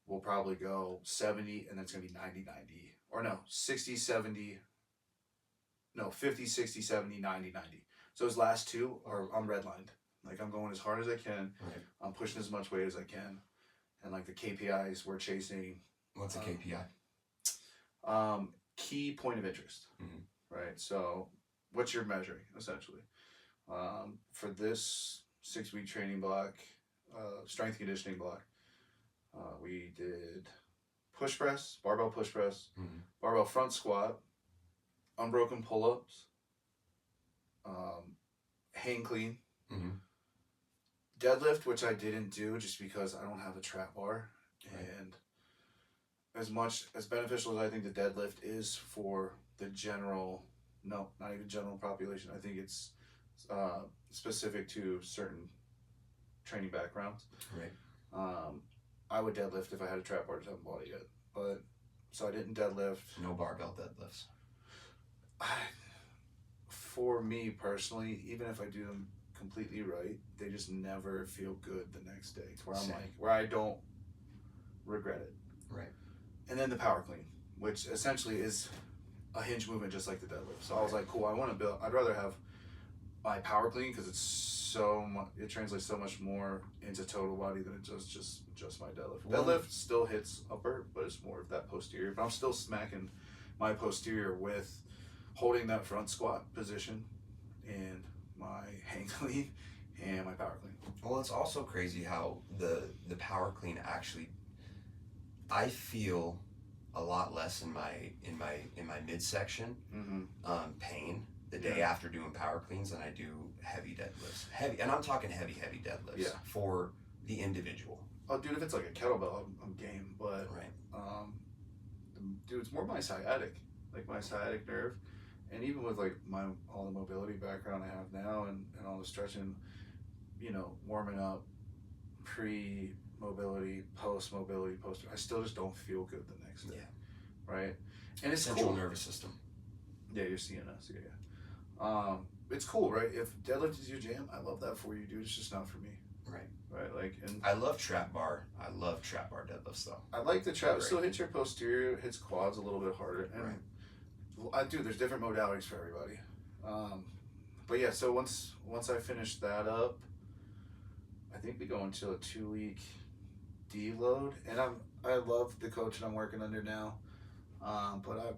Speaker 1: we'll probably go 70, and then it's going to be 90, 90. Or no, 60, 70, no, 50, 60, 70, 90, 90. So those last 2 are, I'm redlined. Like I'm going as hard as I can.
Speaker 2: Right.
Speaker 1: I'm pushing as much weight as I can. And like the KPIs we're chasing.
Speaker 2: What's a KPI?
Speaker 1: Key point of interest. Right, so what you're measuring, essentially. For this 6-week training block, strength conditioning block, we did push press, barbell push press, barbell front squat, unbroken pull-ups, hang clean, deadlift, which I didn't do just because I don't have a trap bar. And as much as beneficial as I think the deadlift is for the general, no, not even general population, I think it's specific to certain training backgrounds.
Speaker 2: Right.
Speaker 1: I would deadlift if I had a trap bar, just haven't bought it yet. But so I didn't deadlift.
Speaker 2: No barbell deadlifts.
Speaker 1: For me personally, even if I do them completely right, they just never feel good the next day. Where I'm like, where I don't regret it.
Speaker 2: Right.
Speaker 1: And then the power clean, which essentially is a hinge movement just like the deadlift. So I was like, cool, I want to build. I'd rather have my power clean because it's so much. It translates so much more into total body than it does just my deadlift. Deadlift still hits upper, but it's more of that posterior. But I'm still smacking my posterior with holding that front squat position and my hang clean and my power clean.
Speaker 2: Well, it's also crazy how the power clean actually, I feel a lot less in my midsection pain the day after doing power cleans than I do heavy deadlifts. And I'm talking heavy deadlifts for the individual.
Speaker 1: Oh, dude, if it's like a kettlebell, I'm game. But dude, it's more my sciatic, like my sciatic nerve, and even with like all the mobility background I have now and all the stretching, you know, warming up, pre-mobility, post-mobility, I still just don't feel good the next day. Right? And it's
Speaker 2: central nervous system.
Speaker 1: Yeah, your CNS. Yeah. It's cool, right? If deadlift is your jam, I love that for you, dude. It's just not for me. Right, like, and
Speaker 2: I love trap bar. I love trap bar deadlifts though.
Speaker 1: I like the trap. It still hits your posterior, hits quads a little bit harder. And There's different modalities for everybody. But yeah, so once I finish that up, I think we go into a 2-week deload, and I love the coach that I'm working under now, but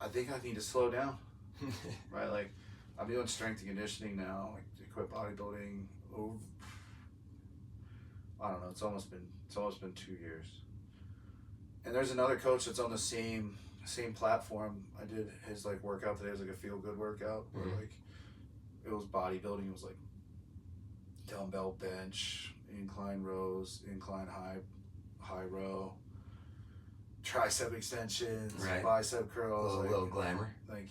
Speaker 1: I think I need to slow down, right? Like I'm doing strength and conditioning now, like equip bodybuilding. I don't know. It's almost been 2 years, and there's another coach that's on the same platform. I did his like workout today. It was like a feel good workout where like it was bodybuilding. It was like dumbbell bench, incline rows, incline high row, tricep extensions,
Speaker 2: right.
Speaker 1: bicep curls,
Speaker 2: a little glamour,
Speaker 1: like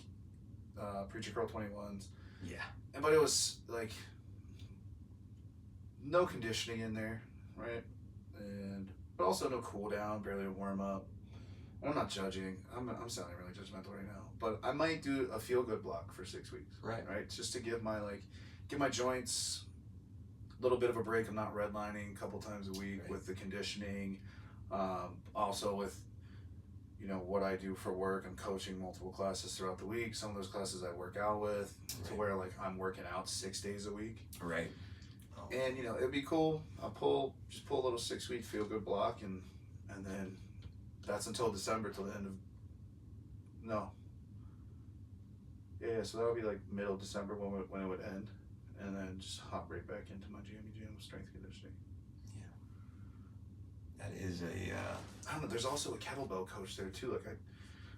Speaker 1: preacher curl 21s.
Speaker 2: Yeah.
Speaker 1: But it was like no conditioning in there, right? But also no cool down, barely a warm up. I'm not judging. I'm sounding really judgmental right now, but I might do a feel good block for 6 weeks.
Speaker 2: Right.
Speaker 1: Just to give my joints a little bit of a break. I'm not redlining a couple times a week with the conditioning. Also with, what I do for work. I'm coaching multiple classes throughout the week. Some of those classes I work out with to where like I'm working out 6 days a week.
Speaker 2: Right.
Speaker 1: Oh. And it'd be cool. I'll pull a little 6-week feel good block and then that's until December, till the end of, no. Yeah, so that'll be like middle December when it would end, and then just hop right back into my gym strength conditioning.
Speaker 2: Yeah. That is
Speaker 1: I don't know, there's also a kettlebell coach there too. Like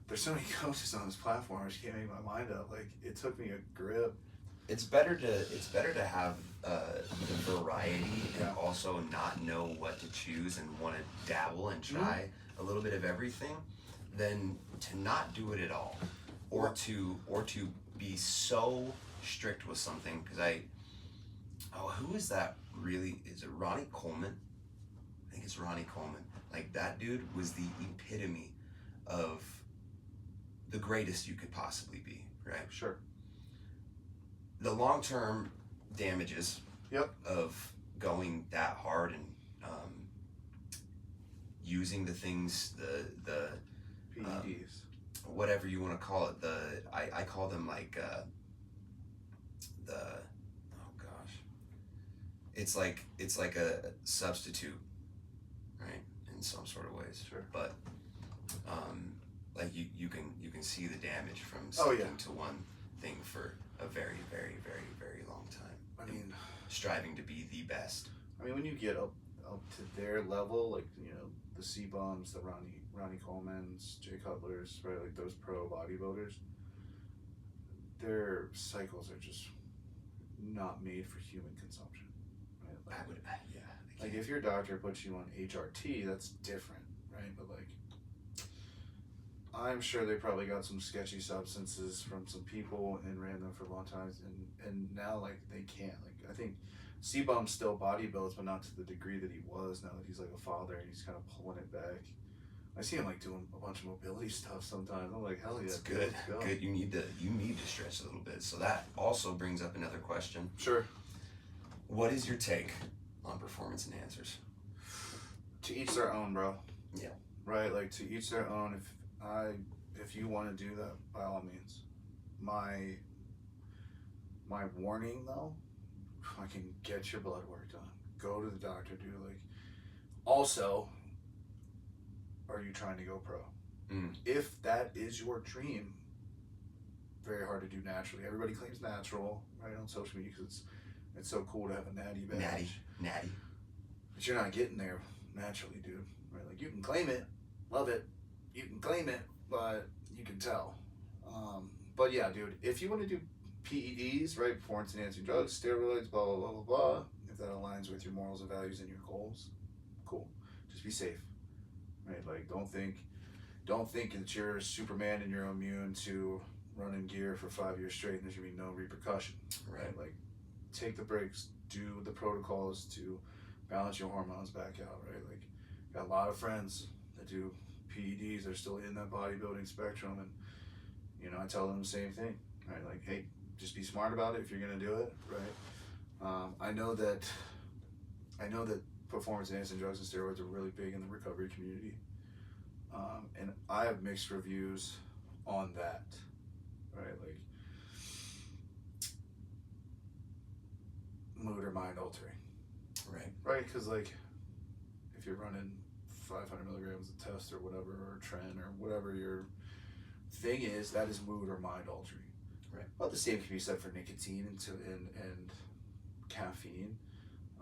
Speaker 1: there's so many coaches on this platform, I just can't make my mind up. Like it took me a grip.
Speaker 2: It's better to have the variety and also not know what to choose and want to dabble and try a little bit of everything than to not do it at all, or to be so strict with something. Because who is that really? Is it Ronnie Coleman? I think it's Ronnie Coleman. Like that dude was the epitome of the greatest you could possibly be, right?
Speaker 1: Sure.
Speaker 2: The long-term damages of going that hard and using the things, the
Speaker 1: PEDs,
Speaker 2: whatever you want to call it. I call them like it's like a substitute, right? In some sort of ways.
Speaker 1: Sure.
Speaker 2: But like you can see the damage from sticking to one thing for a very, very, very, very long time.
Speaker 1: I mean,
Speaker 2: striving to be the best.
Speaker 1: I mean, when you get up to their level, like the C-Bombs, the Ronnie Colemans, Jay Cutlers, right? Like those pro bodybuilders, their cycles are just not made for human consumption, right? Like, like if your doctor puts you on HRT, that's different, right? But like, I'm sure they probably got some sketchy substances from some people and ran them for long times, and now like they can't. Like I think C-Bomb still bodybuilds, but not to the degree that he was now that he's like a father and he's kind of pulling it back. I see him like doing a bunch of mobility stuff sometimes. I'm like, hell yeah,
Speaker 2: it's good. Good. You need to stretch a little bit. So that also brings up another question.
Speaker 1: Sure.
Speaker 2: What is your take on performance enhancers?
Speaker 1: To each their own, bro.
Speaker 2: Yeah.
Speaker 1: Right. Like to each their own. If you want to do that, by all means. My warning though, fucking get your blood work done. Go to the doctor, dude. Like, also, are you trying to go pro? If that is your dream, very hard to do naturally. Everybody claims natural, right, on social media because it's so cool to have a natty badge.
Speaker 2: Natty.
Speaker 1: But you're not getting there naturally, dude. Right? Like you can claim it, love it. You can claim it, but you can tell. But yeah, dude, if you want to do PEDs, right, performance enhancing drugs, steroids, blah, blah, blah, blah, blah, if that aligns with your morals and values and your goals, cool. Just be safe, right? Like, don't think that you're Superman and you're immune to running gear for 5 years straight and there's gonna be no repercussion, right? Like, take the breaks, do the protocols to balance your hormones back out, right? Like, got a lot of friends that do PEDs, they're still in that bodybuilding spectrum, and I tell them the same thing, right? Like, hey, just be smart about it if you're gonna do it, right? I know that performance enhancing drugs and steroids are really big in the recovery community, and I have mixed reviews on that, right? Like mood or mind altering,
Speaker 2: Right.
Speaker 1: right? Because like if you're running 500 milligrams of test or whatever, or tren or whatever your thing is, that is mood or mind altering.
Speaker 2: Right.
Speaker 1: Well, the same can be said for nicotine and caffeine.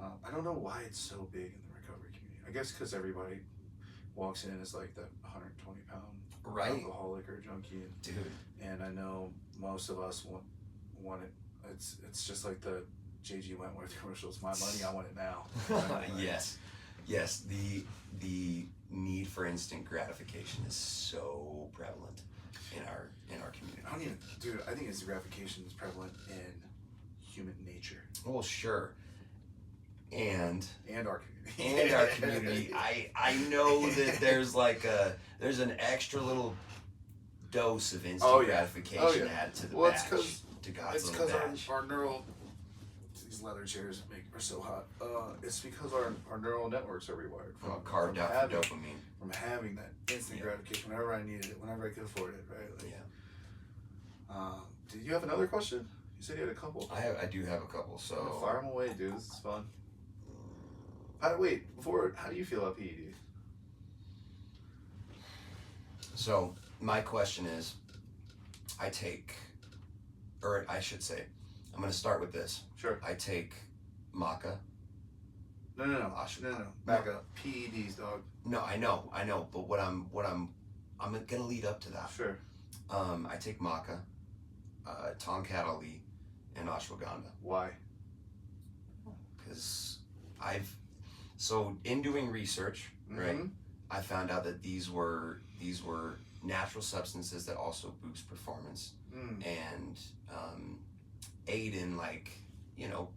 Speaker 1: I don't know why it's so big in the recovery community. I guess because everybody walks in as like that 120-pound alcoholic or junkie,
Speaker 2: Dude.
Speaker 1: And I know most of us want it. It's just like the JG Wentworth commercials. My money, I want it now. Right?
Speaker 2: Yes. The need for instant gratification is so prevalent in our community.
Speaker 1: I think instant gratification is prevalent in human nature.
Speaker 2: Well, sure. And
Speaker 1: our community.
Speaker 2: And our community. I know that there's an extra little dose of instant gratification added to the batch.
Speaker 1: It's because our neural, these leather chairs are so hot. It's because our neural networks are rewired
Speaker 2: carved out for dopamine.
Speaker 1: From having that instant gratification whenever I needed it, whenever I could afford it, right? Like, did you have another question? You said you had a couple.
Speaker 2: I do have a couple. So
Speaker 1: fire them away, dude. This is fun. How do you feel about PEDs?
Speaker 2: So my question is, I'm going to start with this.
Speaker 1: Sure.
Speaker 2: I take maca.
Speaker 1: No. Back up. PEDs, dog.
Speaker 2: No, I know. But I'm gonna lead up to that.
Speaker 1: Sure.
Speaker 2: I take maca, Tomcat Ali, and ashwagandha.
Speaker 1: Why?
Speaker 2: Because in doing research, right, I found out that these were natural substances that also boost performance and aid in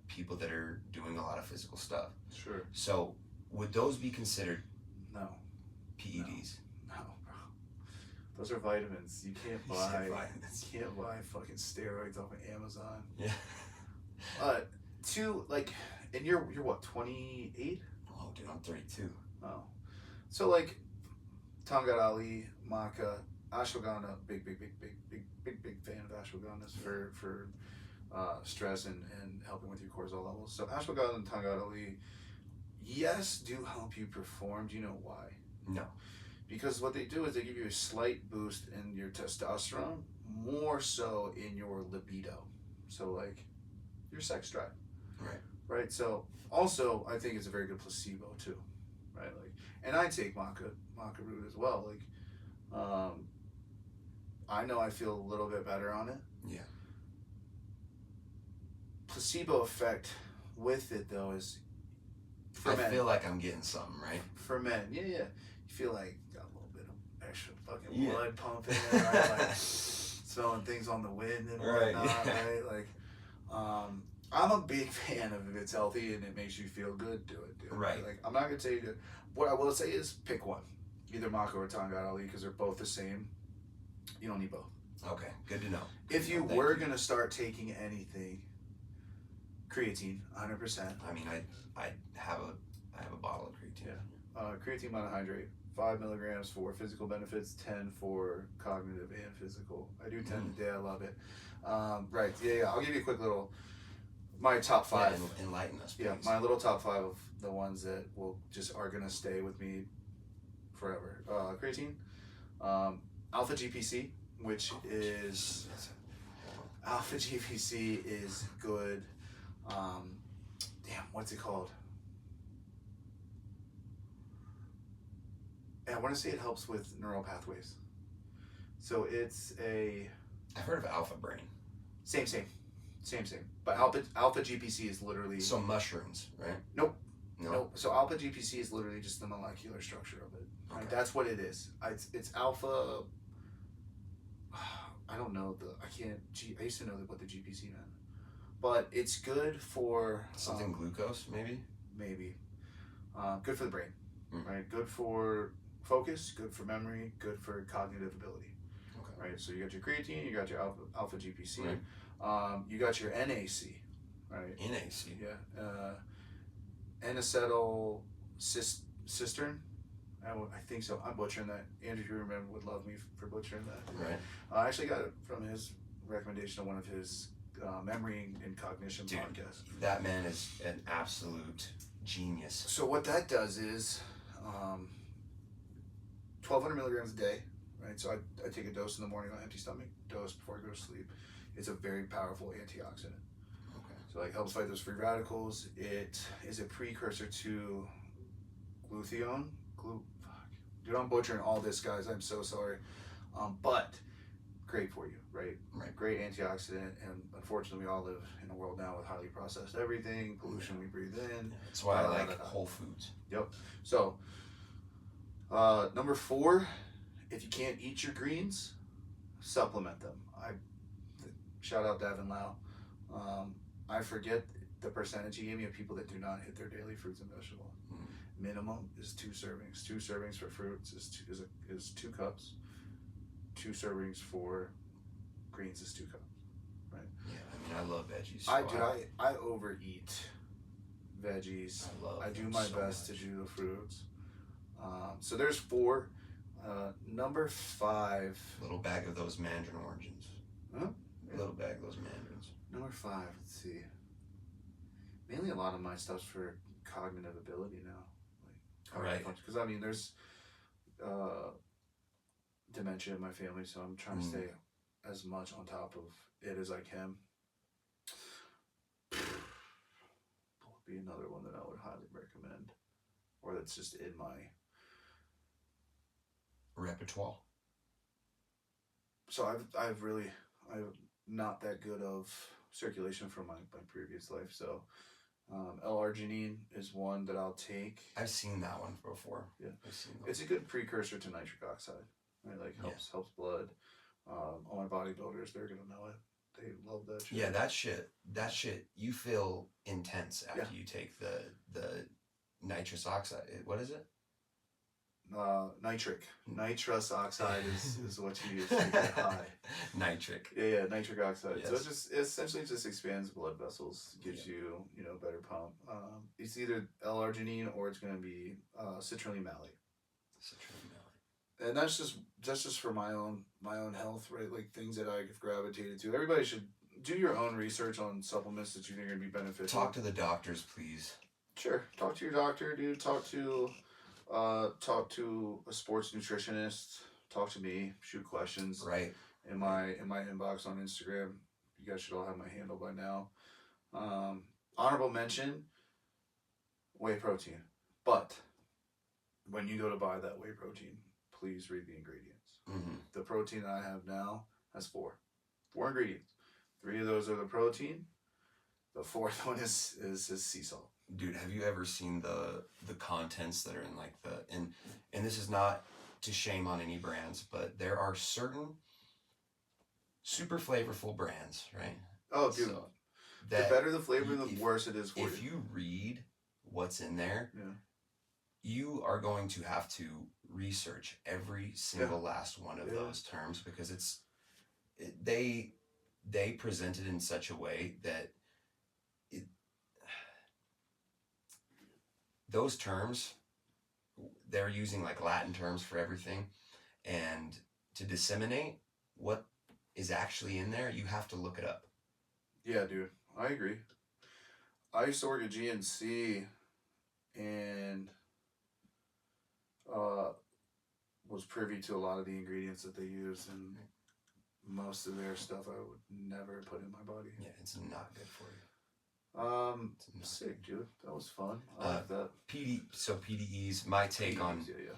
Speaker 2: people that are doing a lot of physical stuff.
Speaker 1: Sure.
Speaker 2: So would those be considered PEDs?
Speaker 1: No, bro. Those are vitamins. You can't buy fucking steroids off of Amazon.
Speaker 2: Yeah.
Speaker 1: And you're what, 28?
Speaker 2: Oh, dude, I'm 32.
Speaker 1: Oh. So like Tomcat Ali, maca, ashwagandha, big fan of ashwagandhas for stress and helping with your cortisol levels. So ashwagandha and Tomcat Ali, yes, do help you perform. Do you know why?
Speaker 2: No.
Speaker 1: Because what they do is they give you a slight boost in your testosterone, more so in your libido. So like your sex drive. Right. So also I think it's a very good placebo too. Right. Like, and I take maca root as well. Like, I know I feel a little bit better on it.
Speaker 2: Yeah.
Speaker 1: Placebo effect with it though is
Speaker 2: for men. I feel like I'm getting something, right?
Speaker 1: For men, yeah. You feel like got a little bit of extra fucking blood pumping, right? Like smelling things on the wind and whatnot, right? Like, I'm a big fan of if it's healthy and it makes you feel good, do it, dude.
Speaker 2: Right.
Speaker 1: Like, I'm not gonna tell you to. What I will say is pick one, either maca or Tomcat Ali, because they're both the same. You don't need both.
Speaker 2: Okay, good to know.
Speaker 1: If you were gonna start taking anything, creatine, 100%.
Speaker 2: I mean, I have a bottle of creatine.
Speaker 1: Yeah. Creatine monohydrate, 5 milligrams for physical benefits, 10 for cognitive and physical. I do 10 a day. I love it. Right. Yeah. I'll give you a quick little. My top 5.
Speaker 2: Yeah, enlighten us, please.
Speaker 1: Yeah, my little top 5 of the ones that are gonna stay with me forever. Creatine, alpha GPC, which is alpha GPC is good. What's it called? I want to say it helps with neural pathways. So it's
Speaker 2: I've heard of alpha brain.
Speaker 1: Same. But alpha GPC is literally.
Speaker 2: So mushrooms, right?
Speaker 1: Nope. So alpha GPC is literally just the molecular structure of it. Right? Okay. That's what it is. It's alpha. I don't know I used to know what the GPC meant, but it's good for
Speaker 2: something glucose, maybe.
Speaker 1: Maybe. Good for the brain, right? Good for focus. Good for memory. Good for cognitive ability. Okay. Right. So you got your creatine. You got your alpha GPC. Right. You got your NAC, right?
Speaker 2: NAC.
Speaker 1: Yeah. N-acetyl cistern, I think so. I'm butchering that. Andrew, if you remember, would love me for butchering that.
Speaker 2: Right.
Speaker 1: I actually got it from his recommendation of one of his memory and cognition
Speaker 2: Dude,
Speaker 1: podcasts.
Speaker 2: that man is an absolute genius.
Speaker 1: So what that does is 1,200 milligrams a day, right? So I take a dose in the morning on empty stomach, dose before I go to sleep. It's a very powerful antioxidant.
Speaker 2: Okay.
Speaker 1: So it helps fight those free radicals. It is a precursor to glutathione. Dude, I'm butchering all this, guys. I'm so sorry. But great for you, right?
Speaker 2: Right.
Speaker 1: Great antioxidant, and unfortunately, we all live in a world now with highly processed everything, pollution we breathe in.
Speaker 2: That's why I like whole foods.
Speaker 1: Yep. So, number 4, if you can't eat your greens, supplement them. Shout out Davin Lau. I forget the percentage he gave me of people that do not hit their daily fruits and vegetables. Minimum is 2 servings. 2 servings for fruits is 2 cups. 2 servings for greens is 2 cups. Right?
Speaker 2: Yeah, I mean, I love veggies. So
Speaker 1: I overeat veggies. I do my best to do the fruits. So there's 4. Number 5.
Speaker 2: Little bag of those mandarin oranges.
Speaker 1: Huh?
Speaker 2: Little bag of those mandarins.
Speaker 1: Number 5. Let's see. Mainly a lot of my stuff's for cognitive ability now.
Speaker 2: Right.
Speaker 1: Because I mean, there's dementia in my family, so I'm trying to stay as much on top of it as I can. Would be another one that I would highly recommend, or that's just in my
Speaker 2: repertoire.
Speaker 1: So I'm not that good of circulation from my previous life, so L-arginine is one that I'll take.
Speaker 2: I've seen that one before.
Speaker 1: Yeah,
Speaker 2: I've seen that.
Speaker 1: It's a good precursor to nitric oxide. Right, like helps blood. All my bodybuilders, they're gonna know it. They love that shit.
Speaker 2: Yeah, that shit. You feel intense after you take the nitrous oxide. What is it?
Speaker 1: Nitrous oxide is what you use to get high.
Speaker 2: Nitric.
Speaker 1: Yeah, nitric oxide.
Speaker 2: Yes.
Speaker 1: So it essentially just expands blood vessels, gives you better pump. It's either L-arginine or it's going to be citrulline malate. And that's just for my own health, right? Like things that I've gravitated to. Everybody should do your own research on supplements that you think are going to be beneficial.
Speaker 2: Talk to the doctors, please.
Speaker 1: Sure, talk to your doctor, dude. Talk to a sports nutritionist. Talk to me. Shoot questions.
Speaker 2: Right.
Speaker 1: In my inbox on Instagram. You guys should all have my handle by now. Honorable mention, whey protein. But when you go to buy that whey protein, please read the ingredients.
Speaker 2: Mm-hmm.
Speaker 1: The protein that I have now has 4 ingredients. 3 of those are the protein. The 4th one is sea salt.
Speaker 2: Dude, have you ever seen the contents that are in like and this is not to shame on any brands, but there are certain super flavorful brands, right?
Speaker 1: Oh, dude. So the better the flavor, the worse it is for you.
Speaker 2: If you read what's in there,
Speaker 1: yeah,
Speaker 2: you are going to have to research every single last one of those terms because they present it in such a way that those terms, they're using like Latin terms for everything, and to disseminate what is actually in there, you have to look it up.
Speaker 1: Yeah, dude, I agree. I used to work at GNC and was privy to a lot of the ingredients that they use, and most of their stuff I would never put in my body.
Speaker 2: Yeah, it's not good for you.
Speaker 1: Sick, dude. That was fun. I like that.
Speaker 2: PDEs, my take on
Speaker 1: yeah.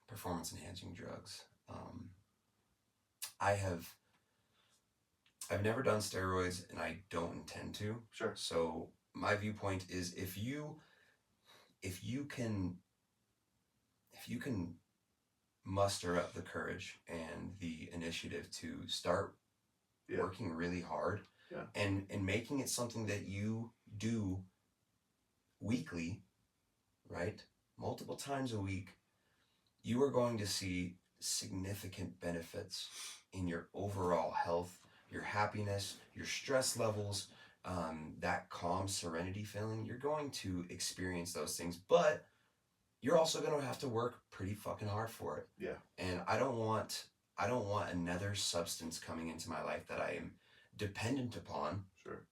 Speaker 2: Performance enhancing drugs. I've never done steroids and I don't intend to.
Speaker 1: Sure.
Speaker 2: So my viewpoint is if you can muster up the courage and the initiative to start working really hard and making it something that you do weekly, right? Multiple times a week, you are going to see significant benefits in your overall health, your happiness, your stress levels, that calm serenity feeling. You're going to experience those things, but you're also going to have to work pretty fucking hard for it.
Speaker 1: Yeah.
Speaker 2: And I don't want another substance coming into my life that I am dependent upon.
Speaker 1: Sure.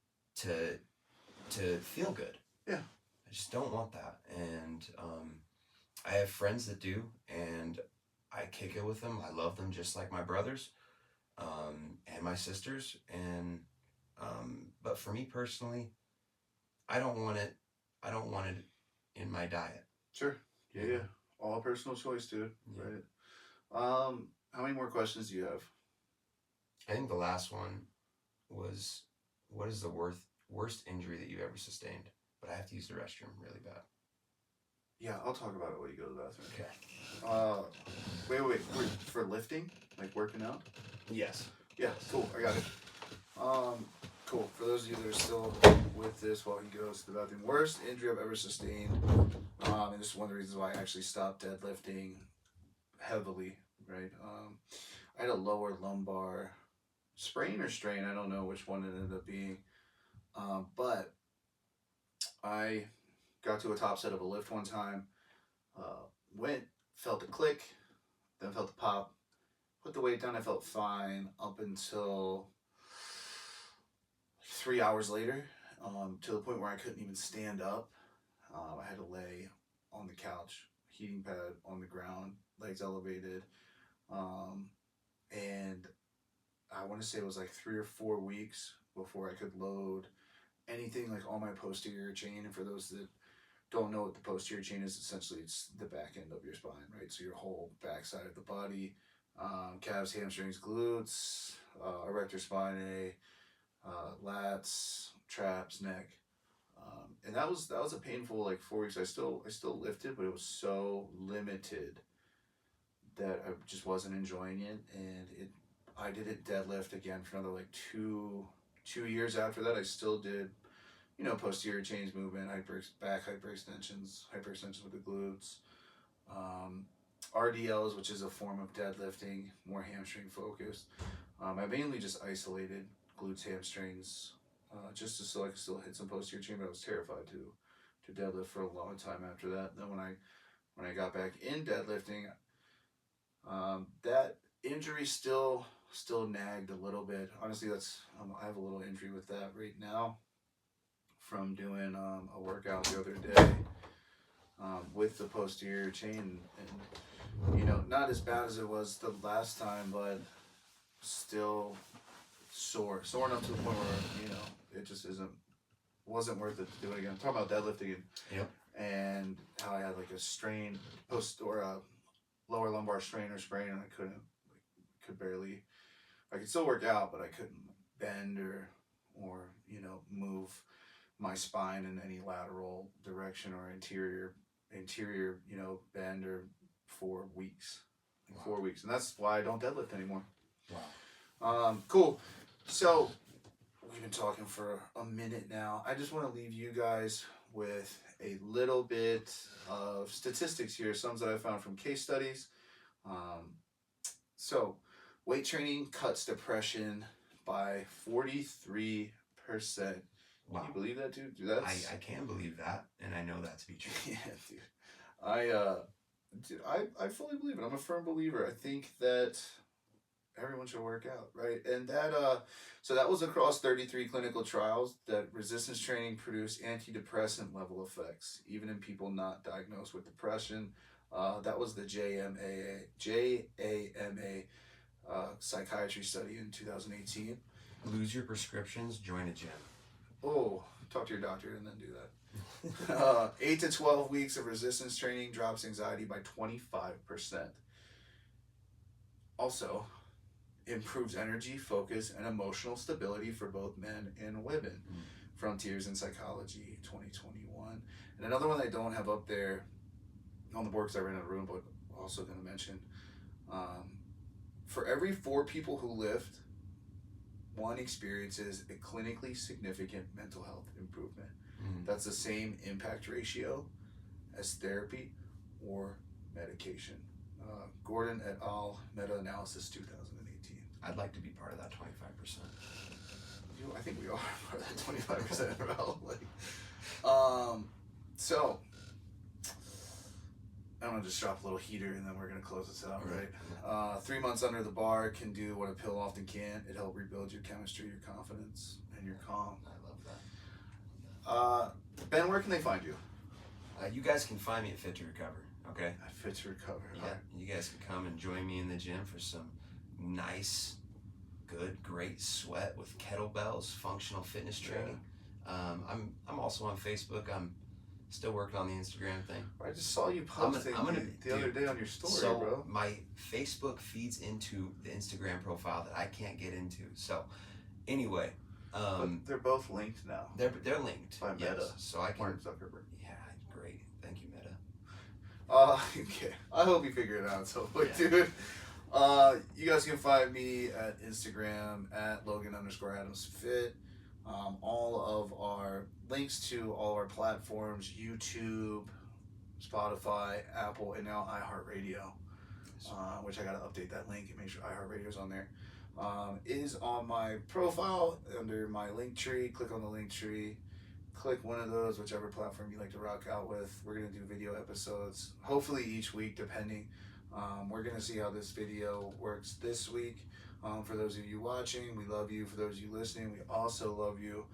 Speaker 2: To feel good.
Speaker 1: Yeah.
Speaker 2: I just don't want that. And I have friends that do, and I kick it with them. I love them just like my brothers, and my sisters. And but for me personally, I don't want it in my diet.
Speaker 1: Sure. Yeah. All personal choice, dude.
Speaker 2: Yeah.
Speaker 1: Right. How many more questions do you have?
Speaker 2: I think the last one was, what is the worst injury that you've ever sustained? But I have to use the restroom really bad.
Speaker 1: Yeah, I'll talk about it when you go to the bathroom. Okay. Wait. For lifting? Like working out?
Speaker 2: Yes.
Speaker 1: Yeah, cool. I got it. Cool. For those of you that are still with this while he goes to the bathroom, worst injury I've ever sustained, and this is one of the reasons why I actually stopped deadlifting heavily, right? I had a lower lumbar sprain or strain. I don't know which one it ended up being. But I got to a top set of a lift one time, felt a click, then felt the pop, put the weight down, I felt fine up until 3 hours later, to the point where I couldn't even stand up. I had to lay on the couch, heating pad on the ground, legs elevated, and I want to say it was like 3 or 4 weeks before I could load anything like on my posterior chain. And for those that don't know what the posterior chain is, essentially it's the back end of your spine, right? So your whole back side of the body, calves, hamstrings, glutes, erector spinae, lats, traps, neck, and that was a painful like 4 weeks. I still lifted, but it was so limited that I just wasn't enjoying it, and I didn't deadlift again for another like two years after that. I still did, posterior chains movement, back hyperextensions with the glutes, RDLs, which is a form of deadlifting, more hamstring focused. I mainly just isolated glutes, hamstrings, just so I could still hit some posterior chain, but I was terrified to deadlift for a long time after that. And then when I got back in deadlifting, that injury still nagged a little bit. Honestly, that's I have a little injury with that right now from doing a workout the other day with the posterior chain, and not as bad as it was the last time, but still sore enough to the point where it just wasn't worth it to do it again. I'm talking about deadlifting and how I had like a strain or a lower lumbar strain or sprain, and I could barely. I could still work out, but I couldn't bend or move my spine in any lateral direction or interior bend or for weeks. Wow. 4 weeks, and that's why I don't deadlift anymore.
Speaker 2: Wow.
Speaker 1: Cool. So we've been talking for a minute now. I just want to leave you guys with a little bit of statistics here, some that I found from case studies. So weight training cuts depression by 43%.
Speaker 2: Wow.
Speaker 1: Can you believe that, dude?
Speaker 2: I can believe that, and I know that to be true.
Speaker 1: Yeah, dude. I fully believe it. I'm a firm believer. I think that everyone should work out, right? And so that was across 33 clinical trials that resistance training produced antidepressant level effects, even in people not diagnosed with depression. That was the JAMA psychiatry study in 2018.
Speaker 2: Lose your prescriptions, join a gym.
Speaker 1: Oh, talk to your doctor and then do that. 8 to 12 weeks of resistance training drops anxiety by 25%. Also, improves energy, focus, and emotional stability for both men and women. Frontiers in Psychology 2021. And another one I don't have up there on the board because I ran out of room, but also going to mention, for every 4 people who lift, 1 experiences a clinically significant mental health improvement. That's the same impact ratio as therapy or medication. Gordon et al. Meta-analysis 2018.
Speaker 2: I'd like to be part of that 25%.
Speaker 1: I think we are part of that 25% realm. So I'm gonna just drop a little heater and then we're gonna close this out, right? 3 months under the bar can do what a pill often can't. It helped rebuild your chemistry, your confidence, and your calm.
Speaker 2: I love that.
Speaker 1: Ben, where can they find you?
Speaker 2: You guys can find me at Fit to Recover. Okay.
Speaker 1: At Fit to Recover.
Speaker 2: Yeah. Right. You guys can come and join me in the gym for some nice, good, great sweat with kettlebells, functional fitness training. Yeah. I'm also on Facebook. I'm still working on the Instagram thing.
Speaker 1: I just saw you posting the other day on your story, bro.
Speaker 2: My Facebook feeds into the Instagram profile that I can't get into. So, anyway,
Speaker 1: but they're both linked now.
Speaker 2: They're linked
Speaker 1: by Meta.
Speaker 2: Yes. So I can.
Speaker 1: Mark Zuckerberg.
Speaker 2: Yeah, great. Thank you, Meta.
Speaker 1: Okay. I hope you figure it out. So, dude. You guys can find me at Instagram at Logan_AdamsFit. All of our links to all our platforms, YouTube, Spotify, Apple, and now iHeartRadio, which I got to update that link and make sure iHeartRadio's on there, is on my profile under my link tree. Click on the link tree. Click one of those, whichever platform you like to rock out with. We're going to do video episodes, hopefully each week, depending. We're going to see how this video works this week. For those of you watching, we love you. For those of you listening, we also love you.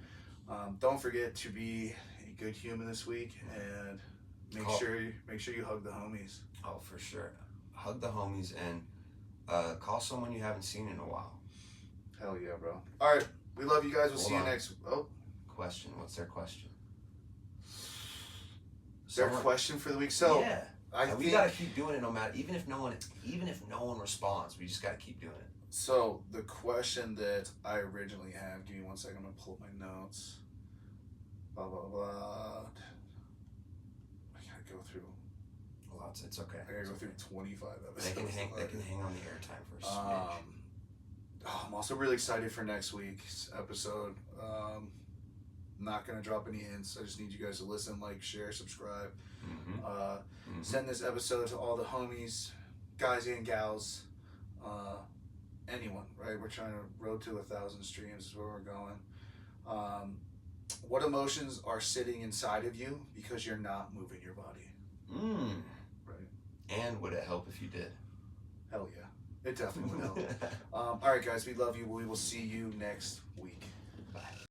Speaker 1: Don't forget to be a good human this week, and make sure you hug the homies.
Speaker 2: Oh, for sure. Hug the homies and call someone you haven't seen in a while.
Speaker 1: Hell yeah, bro. All right, we love you guys. We'll see you next. Oh,
Speaker 2: question. What's their question?
Speaker 1: Their question for the week. So
Speaker 2: yeah. We gotta keep doing it no matter, even if no one responds, we just gotta keep doing it.
Speaker 1: So the question that I originally had, give me 1 second, I'm gonna pull up my notes. Blah blah blah. I gotta go through.
Speaker 2: Well, it's okay.
Speaker 1: I gotta go through 25 episodes.
Speaker 2: They can hang on the airtime for a smidge.
Speaker 1: I'm also really excited for next week's episode. Not gonna drop any hints. I just need you guys to listen, like, share, subscribe. Send this episode to all the homies, guys and gals, anyone, right? We're trying to road to 1,000 streams is where we're going. What emotions are sitting inside of you because you're not moving your body? Right.
Speaker 2: And would it help if you did?
Speaker 1: Hell yeah. It definitely would help. All right, guys, we love you. We will see you next week.